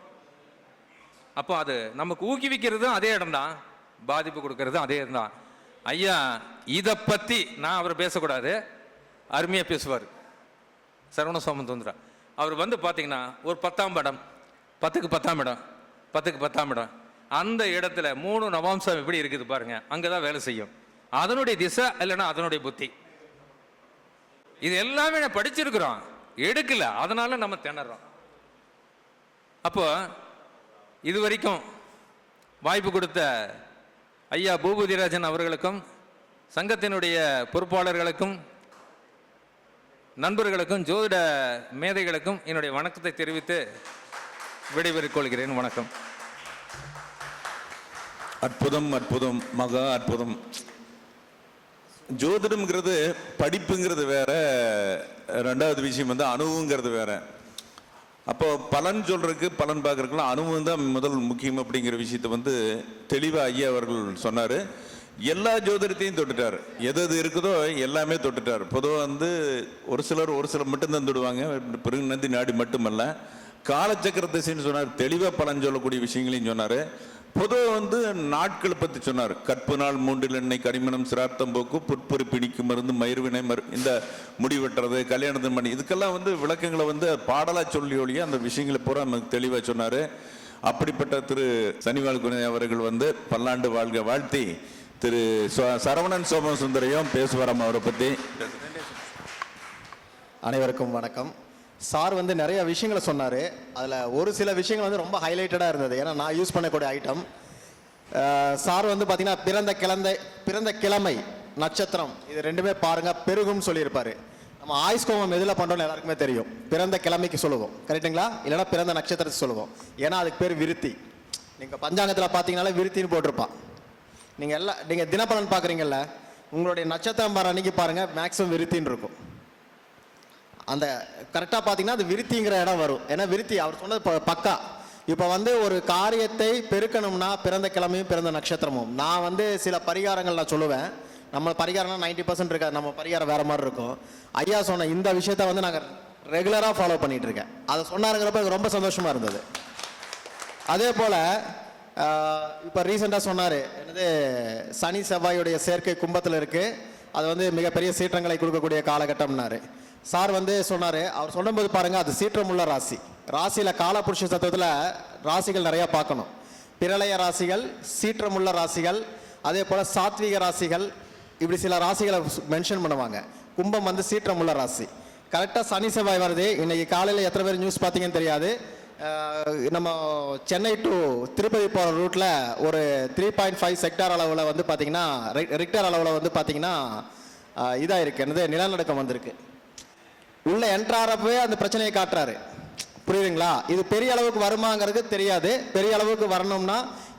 அப்போ அது நமக்கு ஊக்குவிக்கிறதும் அதே இடம்தான், பாதிப்பு கொடுக்கறதும் அதே இடம்தான். ஐயா இதை பற்றி நான் அவர் பேசக்கூடாது, அருமையாக பேசுவார் சரவண சோமந்துரா. அவர் பார்த்தீங்கன்னா ஒரு 10ஆம் இடம், 10க்கு 10ஆம் இடம், 10க்கு 10ஆம் இடம், அந்த இடத்துல 3 நவாம்சம் எப்படி இருக்குது பாருங்க, அங்கே தான் வேலை செய்யும். அதனுடைய திசை இல்லைன்னா அதனுடைய புத்தி. இது எல்லாமே நான் படிச்சிருக்கிறோம், எடுக்கல, அதனால நம்ம திணறோம். அப்போ இதுவரைக்கும் வாய்ப்பு கொடுத்த ஐயா பூபதிராஜன் அவர்களுக்கும் சங்கத்தினுடைய பொறுப்பாளர்களுக்கும் நண்பர்களுக்கும் ஜோதிட மேதைகளுக்கும் என்னுடைய வணக்கத்தை தெரிவித்து விடைபெற்றுக் கொள்கிறேன். வணக்கம். அற்புதம் அற்புதம் மகா அற்புதம். ஜோதிடம்ங்கிறது படிப்புங்கிறது வேற, ரெண்டாவது விஷயம் வந்து அனுபவங்கிறது வேற. அப்போ பலன் சொல்றதுக்கு பலன் பார்க்கறதுக்குலாம் அனுபவம் தான் முதல் முக்கியம் அப்படிங்கிற விஷயத்தை வந்து தெளிவாக ஐயா அவர்கள் சொன்னார். எல்லா ஜோதிடத்தையும் தொட்டுட்டார், எது எது இருக்குதோ எல்லாமே தொட்டுட்டார். பொதுவாக வந்து ஒரு சிலர் மட்டும்தான் தொடுவாங்க, பிறகு நந்தி நாடி மட்டுமல்ல. காலச்சக்கர திசைன்னு சொன்னார், தெளிவாக பலன் சொல்லக்கூடிய விஷயங்களையும் சொன்னார். பொதுவாக வந்து நாட்களை பற்றி சொன்னார். கற்பு நாள் 3 எண்ணெய் கரிமணம் சிரார்த்தம் போக்கு புட்பொறி பிணிக்கு மருந்து மயிர்வினை இந்த முடி வெட்டுறது கல்யாணத்தின் பண்ணி இதுக்கெல்லாம் வந்து விளக்கங்களை வந்து பாடலாக சொல்லி ஒழிய அந்த விஷயங்களை பூரா நமக்கு தெளிவாக சொன்னார். அப்படிப்பட்ட திரு சனிவாள் குணை அவர்கள் வந்து பல்லாண்டு வாழ்க வாழ்த்தி திரு சரவணன் சோமசுந்தரையும் பேசுவாராம் அவரை பற்றி. அனைவருக்கும் வணக்கம். சார் வந்து நிறைய விஷயங்களை சொன்னார். அதில் ஒரு சில விஷயங்கள் வந்து ரொம்ப ஹைலைட்டடாக இருந்தது. ஏன்னா நான் யூஸ் பண்ணக்கூடிய ஐட்டம். சார் வந்து பார்த்தீங்கன்னா பிறந்த கிழமை நட்சத்திரம் இது ரெண்டுமே பாருங்கள் பெருகும்னு சொல்லியிருப்பார். நம்ம ஆயுஷ்கோமம் எதில் பண்ணுறோம்னு எல்லாருக்குமே தெரியும். பிறந்த கிழமைக்கு சொல்லுவோம், கரெக்டுங்களா? இல்லைனா பிறந்த நட்சத்திரத்தை சொல்லுவோம். ஏன்னா அதுக்கு பேர் விருத்தி. நீங்கள் பஞ்சாங்கத்தில் பார்த்தீங்கன்னாலே விருத்தின்னு போட்டிருப்பான். நீங்கள் தினப்பலன் பார்க்குறீங்கல்ல, உங்களுடைய நட்சத்திரம் பாரு அன்னைக்கு பாருங்கள் மேக்ஸிமம் விருத்தின்னு இருக்கும். அந்த கரெக்டாக பார்த்தீங்கன்னா அது விருத்திங்கிற இடம் வரும். ஏன்னா விருத்தி அவர் சொன்னது பக்கா. இப்போ வந்து ஒரு காரியத்தை பெருக்கணும்னா பிறந்த கிழமையும் பிறந்த நட்சத்திரமும். நான் வந்து சில பரிகாரங்கள் நான் சொல்லுவேன். நம்ம பரிகாரம்னா 90% இருக்காது, நம்ம பரிகாரம் வேறு மாதிரி இருக்கும். ஐயா சொன்ன இந்த விஷயத்த வந்து நாங்கள் ரெகுலராக ஃபாலோ பண்ணிகிட்டு இருக்கேன். அதை சொன்னாருங்கிறப்ப எனக்கு ரொம்ப சந்தோஷமாக இருந்தது. அதே போல் இப்போ ரீசெண்டாக சொன்னார், என்னது சனி செவ்வாயுடைய சேர்க்கை கும்பத்தில் இருக்குது, அது வந்து மிகப்பெரிய சீற்றங்களை கொடுக்கக்கூடிய காலகட்டம்னாரு. சார் வந்து சொன்னார், அவர் சொல்லும்போது பாருங்கள் அது சீற்றமுள்ள ராசி. ராசியில் காலபுருஷ தத்துவத்தில் ராசிகள் நிறையா பார்க்கணும். பிரளய ராசிகள், சீற்றமுள்ள ராசிகள், அதே போல் சாத்வீக ராசிகள், இப்படி சில ராசிகளை மென்ஷன் பண்ணுவாங்க. கும்பம் வந்து சீற்றமுள்ள ராசி. கரெக்டாக சனி செவ்வாய் வருது. இன்றைக்கி காலையில் எத்தனை பேர் நியூஸ் பார்த்தீங்கன்னு தெரியாது. நம்ம சென்னை டு திருப்பதி போகிற ரூட்டில் ஒரு 3.5 செக்டார் அளவில் வந்து பார்த்திங்கன்னா ரிக்டர் அளவில் வந்து பார்த்திங்கன்னா இதாக இருக்குது, என்னது நிலநடுக்கம் வந்திருக்கு. உள்ளே என்ட்ராரப்பவே அந்த பிரச்சனையை காட்டுறாரு. புரியுதுங்களா? இது பெரிய அளவுக்கு வருமாங்கிறது தெரியாது. பெரிய அளவுக்கு வரணும்னா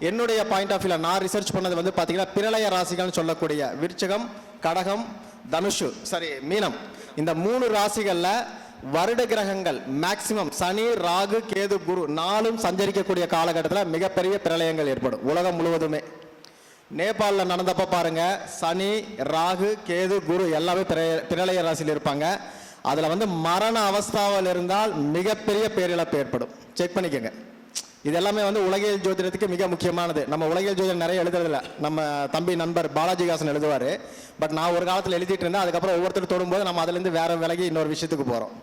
என்னுடைய பாயிண்ட் ஆஃப் வியூவில் நான் ரிசர்ச் பண்ணது வந்து பார்த்தீங்கன்னா பிரளய ராசிகள்னு சொல்லக்கூடிய விருச்சிகம், கடகம், தனுஷு, மீனம், இந்த 3 ராசிகளில் வருட கிரகங்கள் மேக்சிமம் சனி, ராகு, கேது, குரு 4ம் சஞ்சரிக்கக்கூடிய காலகட்டத்தில் மிகப்பெரிய பிரளயங்கள் ஏற்படும் உலகம் முழுவதுமே. நேபாளில் நடந்தப்போ பாருங்க, சனி, ராகு, கேது, குரு எல்லாமே பிரளய ராசியில் இருப்பாங்க. அதில் வந்து மரண அவஸ்தாவில் இருந்தால் மிகப்பெரிய பேரிழப்பு ஏற்படும். செக் பண்ணிக்கோங்க. இது எல்லாமே வந்து உலகியல் ஜோதிடத்துக்கு மிக முக்கியமானது. நம்ம உலகியல் ஜோதிடம் நிறைய எழுதுறதில்ல. நம்ம தம்பி நண்பர் பாலாஜிகாசன் எழுதுவார். பட் நான் ஒரு காலத்தில் எழுதிட்டு இருந்தேன். அதுக்கப்புறம் ஒவ்வொருத்தர் தொடும்போது நம்ம அதுலேருந்து வேற விலகி இன்னொரு விஷயத்துக்கு போகிறோம்.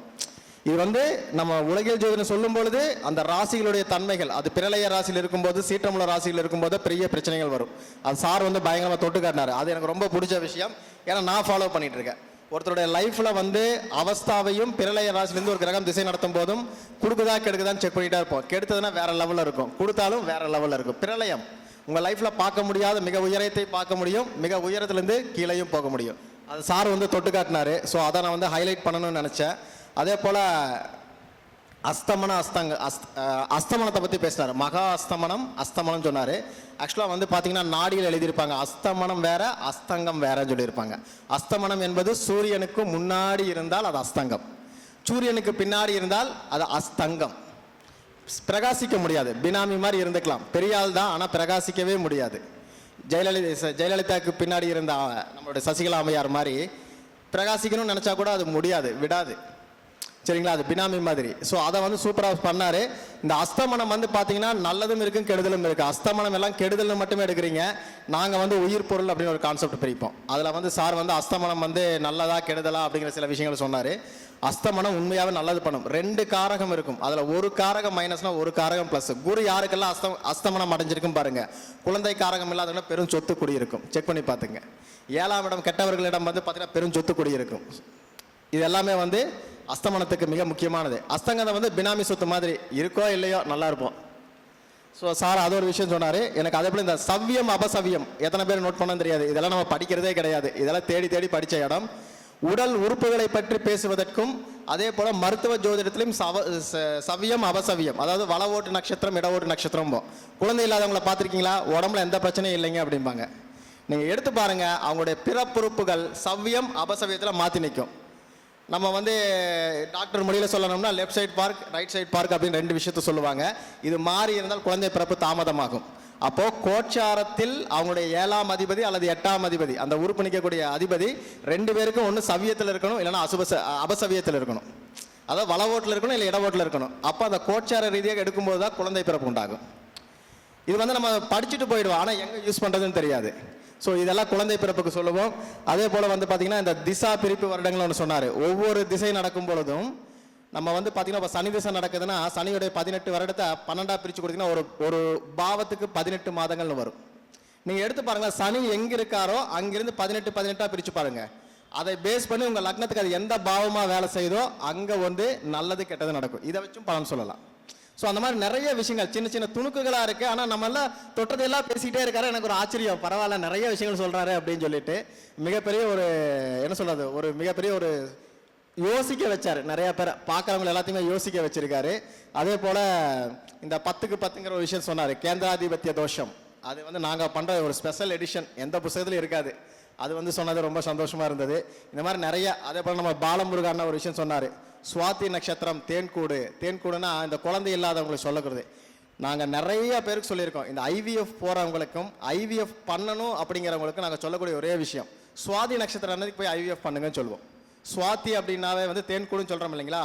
இது வந்து நம்ம உலகியல் ஜோதிடம் சொல்லும் பொழுது அந்த ராசிகளுடைய தன்மைகள், அது பிரளய ராசியில் இருக்கும்போது, சீற்றமுள்ள ராசியில் இருக்கும்போது பெரிய பிரச்சனைகள் வரும். அது சார் வந்து பயங்கரமாக தொட்டு காட்டினார். அது எனக்கு ரொம்ப பிடிச்ச விஷயம். ஏன்னா நான் ஃபாலோ பண்ணிட்டு இருக்கேன். ஒருத்தருடைய லைஃப்பில் வந்து அவஸ்தாவையும் பிரளய ராசிலேருந்து ஒரு கிரகம் திசை நடத்தும் போதும் கொடுக்குதா கெடுக்குதான்னு செக் பண்ணிட்டே இருப்போம். கெடுத்ததுன்னா வேற லெவலில் இருக்கும், கொடுத்தாலும் வேற லெவலில் இருக்கும். பிரளயம் உங்கள் லைஃப்பில் பார்க்க முடியாத மிக உயரத்தை பார்க்க முடியும், மிக உயரத்துலேருந்து கீழேயும் போக முடியும். அது சார் வந்து தொட்டு காட்டினார். ஸோ அதை நான் வந்து ஹைலைட் பண்ணணும்னு நினச்சேன். அதே போல் அஸ்தமனத்தை பற்றி பேசினார். மகா அஸ்தமனம் சொன்னார். ஆக்சுவலாக வந்து பார்த்தீங்கன்னா நாடியில் எழுதியிருப்பாங்க, அஸ்தமனம் வேற அஸ்தங்கம் வேறன்னு சொல்லியிருப்பாங்க. அஸ்தமனம் என்பது சூரியனுக்கு முன்னாடி இருந்தால் அது அஸ்தங்கம், சூரியனுக்கு பின்னாடி இருந்தால் அது அஸ்தங்கம். பிரகாசிக்க முடியாது, பினாமி மாதிரி இருந்துக்கலாம், பெரிய ஆள் தான், ஆனால் பிரகாசிக்கவே முடியாது. ஜெயலலிதாவுக்கு பின்னாடி இருந்த நம்மளுடைய சசிகலா அம்மையார் மாதிரி பிரகாசிக்கணும்னு நினச்சா கூட அது முடியாது, விடாது. சரிங்களா? அது பினாமி மாதிரி. ஸோ அதை வந்து சூப்பராக பண்ணார். இந்த அஸ்தமனம் வந்து பார்த்தீங்கன்னா நல்லதும் இருக்கும் கெடுதலும் இருக்குது. அஸ்தமனம் எல்லாம் கெடுதல்னு மட்டுமே எடுக்கிறீங்க. நாங்கள் வந்து உயிர் பொருள் அப்படின்னு ஒரு கான்செப்ட் பிரிப்போம். அதில் வந்து சார் வந்து அஸ்தமனம் வந்து நல்லதா கெடுதலா அப்படிங்கிற சில விஷயங்கள் சொன்னார். அஸ்தமனம் உண்மையாகவே நல்லது பண்ணும். 2 காரகம் இருக்கும், அதில் ஒரு காரகம் மைனஸ்னா ஒரு காரகம் ப்ளஸ். குரு யாருக்கெல்லாம் அஸ்தமனம் அடைஞ்சிருக்கும் பாருங்க, குழந்தை காரகம் இல்லாதவங்க பெரும் சொத்து குடியிருக்கும். செக் பண்ணி பார்த்துங்க. 7ஆம் இடம் கெட்டவர்களிடம் வந்து பார்த்தீங்கன்னா பெரும் சொத்து குடியிருக்கும். இது எல்லாமே வந்து அஸ்தமனத்துக்கு மிக முக்கியமானது. அஸ்தங்கதம் வந்து பினாமி சொத்து மாதிரி, இருக்கோ இல்லையோ நல்லா இருப்போம். ஸோ சார் அது ஒரு விஷயம் சொன்னார். எனக்கு அதே போல் இந்த சவ்யம் அபசவ்யம் எத்தனை பேர் நோட் பண்ண தெரியாது. இதெல்லாம் நம்ம படிக்கிறதே கிடையாது. இதெல்லாம் தேடி தேடி படித்த இடம். உடல் உறுப்புகளை பற்றி பேசுவதற்கும் அதே போல மருத்துவ ஜோதிடத்திலும் சவியம் அபசவியம், அதாவது வள ஓட்டு நட்சத்திரம் இட ஓட்டு நட்சத்திரம். குழந்தை இல்லாதவங்களை பார்த்துருக்கீங்களா? உடம்புல எந்த பிரச்சனையும் இல்லைங்க அப்படிம்பாங்க. நீங்கள் எடுத்து பாருங்க, அவங்களுடைய பிறப்புறுப்புகள் சவ்யம் அபசவியத்தில் மாற்றி நிற்கும். நம்ம வந்து டாக்டர் மொழியில் சொல்லணும்னா left side park right side park அப்படின்னு 2 விஷயத்த சொல்லுவாங்க. இது மாறி இருந்தால் குழந்தை பிறப்பு தாமதமாகும். அப்போ கோச்சாரத்தில் அவங்களுடைய 7ஆம் அதிபதி அல்லது 8ஆம் அதிபதி, அந்த உறுப்பு நிற்கக்கூடிய அதிபதி 2 பேருக்கும் ஒன்று சவியத்தில் இருக்கணும், இல்லைன்னா அபசவியத்தில் இருக்கணும். அதாவது வள ஓட்டில் இருக்கணும், இல்லை இட ஓட்டில் இருக்கணும். அப்போ அந்த கோச்சார ரீதியாக எடுக்கும்போது தான் குழந்தை பிறப்பு உண்டாகும். இது வந்து நம்ம படிச்சுட்டு போயிடுவோம், ஆனால் எங்கே யூஸ் பண்ணுறதுன்னு தெரியாது. ஸோ இதெல்லாம் குழந்தை பிறப்புக்கு சொல்லுவோம். அதே போல் வந்து பார்த்தீங்கன்னா இந்த திசா பிரிப்பு வருடங்கள் ஒன்று சொன்னார். ஒவ்வொரு திசை நடக்கும் பொழுதும் நம்ம வந்து பார்த்தீங்கன்னா இப்போ சனி திசை நடக்குதுன்னா சனியுடைய 18 வருடத்தை 12ஆக பிரித்து கொடுத்தீங்கன்னா ஒரு பாவத்துக்கு 18 மாதங்கள்னு வரும். நீங்கள் எடுத்து பாருங்களேன், சனி எங்கே இருக்காரோ அங்கிருந்து 18 பிரித்து பாருங்க. அதை பேஸ் பண்ணி உங்கள் லக்னத்துக்கு அது எந்த பாவமாக வேலை செய்யுதோ அங்கே வந்து நல்லது கெட்டது நடக்கும். இதை வச்சும் பலன் சொல்லலாம். ஸோ அந்த மாதிரி நிறைய விஷயங்கள் சின்ன சின்ன துணுக்குகளாக இருக்குது. ஆனால் நம்மளாம் தொட்டதெல்லாம் பேசிக்கிட்டே இருக்காரு. எனக்கு ஒரு ஆச்சரியம், பரவாயில்ல நிறைய விஷயங்கள் சொல்கிறாரு அப்படின்னு சொல்லிட்டு மிகப்பெரிய ஒரு என்ன சொல்கிறது, ஒரு மிகப்பெரிய ஒரு யோசிக்க வச்சார். நிறைய பேர் பார்க்குறவங்க எல்லாத்தையுமே யோசிக்க வச்சிருக்காரு. அதே போல் இந்த 10க்கு 10ங்கிற ஒரு விஷயம் சொன்னார், கேந்திராதிபத்திய தோஷம். அது வந்து நாங்கள் பண்ணுற ஒரு ஸ்பெஷல் எடிஷன், எந்த புத்தகத்துலையும் இருக்காது. அது வந்து சொன்னது ரொம்ப சந்தோஷமாக இருந்தது. இந்த மாதிரி நிறைய, அதே போல் நம்ம பாலமுருகான ஒரு விஷயம் சொன்னார், சுவாதி நட்சத்திரம் தேன்கூடு. தேன்கூடுனா இந்த குழந்தை இல்லாதவங்களுக்கு சொல்லக்கூடாது. நாங்கள் நிறைய பேருக்கு சொல்லியிருக்கோம், இந்த ஐவிஎஃப் போகிறவங்களுக்கும் ஐவிஎஃப் பண்ணணும் அப்படிங்கிறவங்களுக்கும் நாங்கள் சொல்லக்கூடிய ஒரே விஷயம், சுவாதி நட்சத்திரம் அன்னைக்கு போய் ஐவிஎஃப் பண்ணுங்கன்னு சொல்லுவோம். சுவாதி அப்படின்னாவே வந்து தேன்கூடுன்னு சொல்கிறோம் இல்லைங்களா,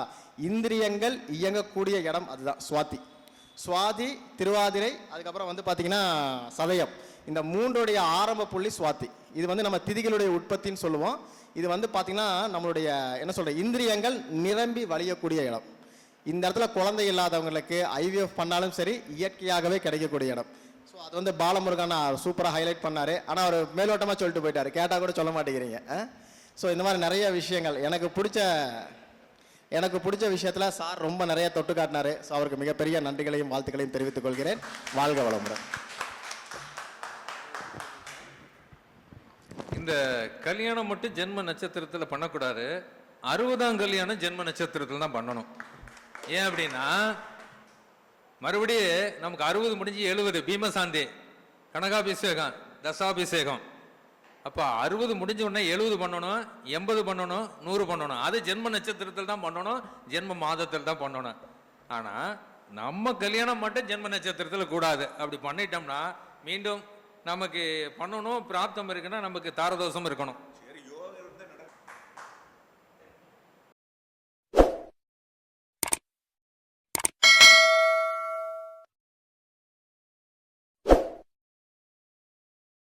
இந்திரியங்கள் இயங்கக்கூடிய இடம் அதுதான் சுவாதி. சுவாதி, திருவாதிரை, அதுக்கப்புறம் வந்து பார்த்தீங்கன்னா சதயம். இந்த 3உடைய ஆரம்ப புள்ளி சுவாதி. இது வந்து நம்ம திதிகளுடைய உற்பத்தின்னு சொல்லுவோம். இது வந்து பார்த்தீங்கன்னா நம்மளுடைய என்ன சொல்ற இந்திரியங்கள் நிரம்பி வழியக்கூடிய இடம். இந்த இடத்துல குழந்தை இல்லாதவங்களுக்கு ஐவிஎஃப் பண்ணாலும் சரி இயற்கையாகவே கிடைக்கக்கூடிய இடம். ஸோ அது வந்து பாலமுருகன் சூப்பராக ஹைலைட் பண்ணார். ஆனால் அவர் மேலோட்டமாக சொல்லிட்டு போயிட்டார், கேட்டால் கூட சொல்ல மாட்டேங்கிறீங்க. ஸோ இந்த மாதிரி நிறைய விஷயங்கள் எனக்கு பிடிச்ச விஷயத்தில் சார் ரொம்ப நிறைய தொட்டு காட்டினார். ஸோ அவருக்கு மிகப்பெரிய நன்றிகளையும் வாழ்த்துக்களையும் தெரிவித்துக் கொள்கிறேன். வாழ்க வளமுடன். இந்த கல்யாணம் மட்டும் ஜென்ம நட்சத்திரத்தில் பண்ணக்கூடாது, 60ஆம் கல்யாணம் ஜென்ம நட்சத்திரத்தில் தான் பண்ணணும். ஏன் அப்படின்னா மறுபடியும் நமக்கு 60 முடிஞ்சு 70 பீமசாந்தி கனகாபிஷேகம் தசாபிஷேகம். அப்போ 60 முடிஞ்ச உடனே 70 பண்ணணும், 80 பண்ணணும், 100 பண்ணணும். அது ஜென்ம நட்சத்திரத்தில் தான் பண்ணணும், ஜென்ம மாதத்தில் தான் பண்ணணும். ஆனால் நம்ம கல்யாணம் மட்டும் ஜென்ம நட்சத்திரத்தில் கூடாது. அப்படி பண்ணிட்டோம்னா மீண்டும் நமக்கு பண்ணணும், பிராப்தம் இருக்குன்னா நமக்கு தாரதோஷம் இருக்கணும்.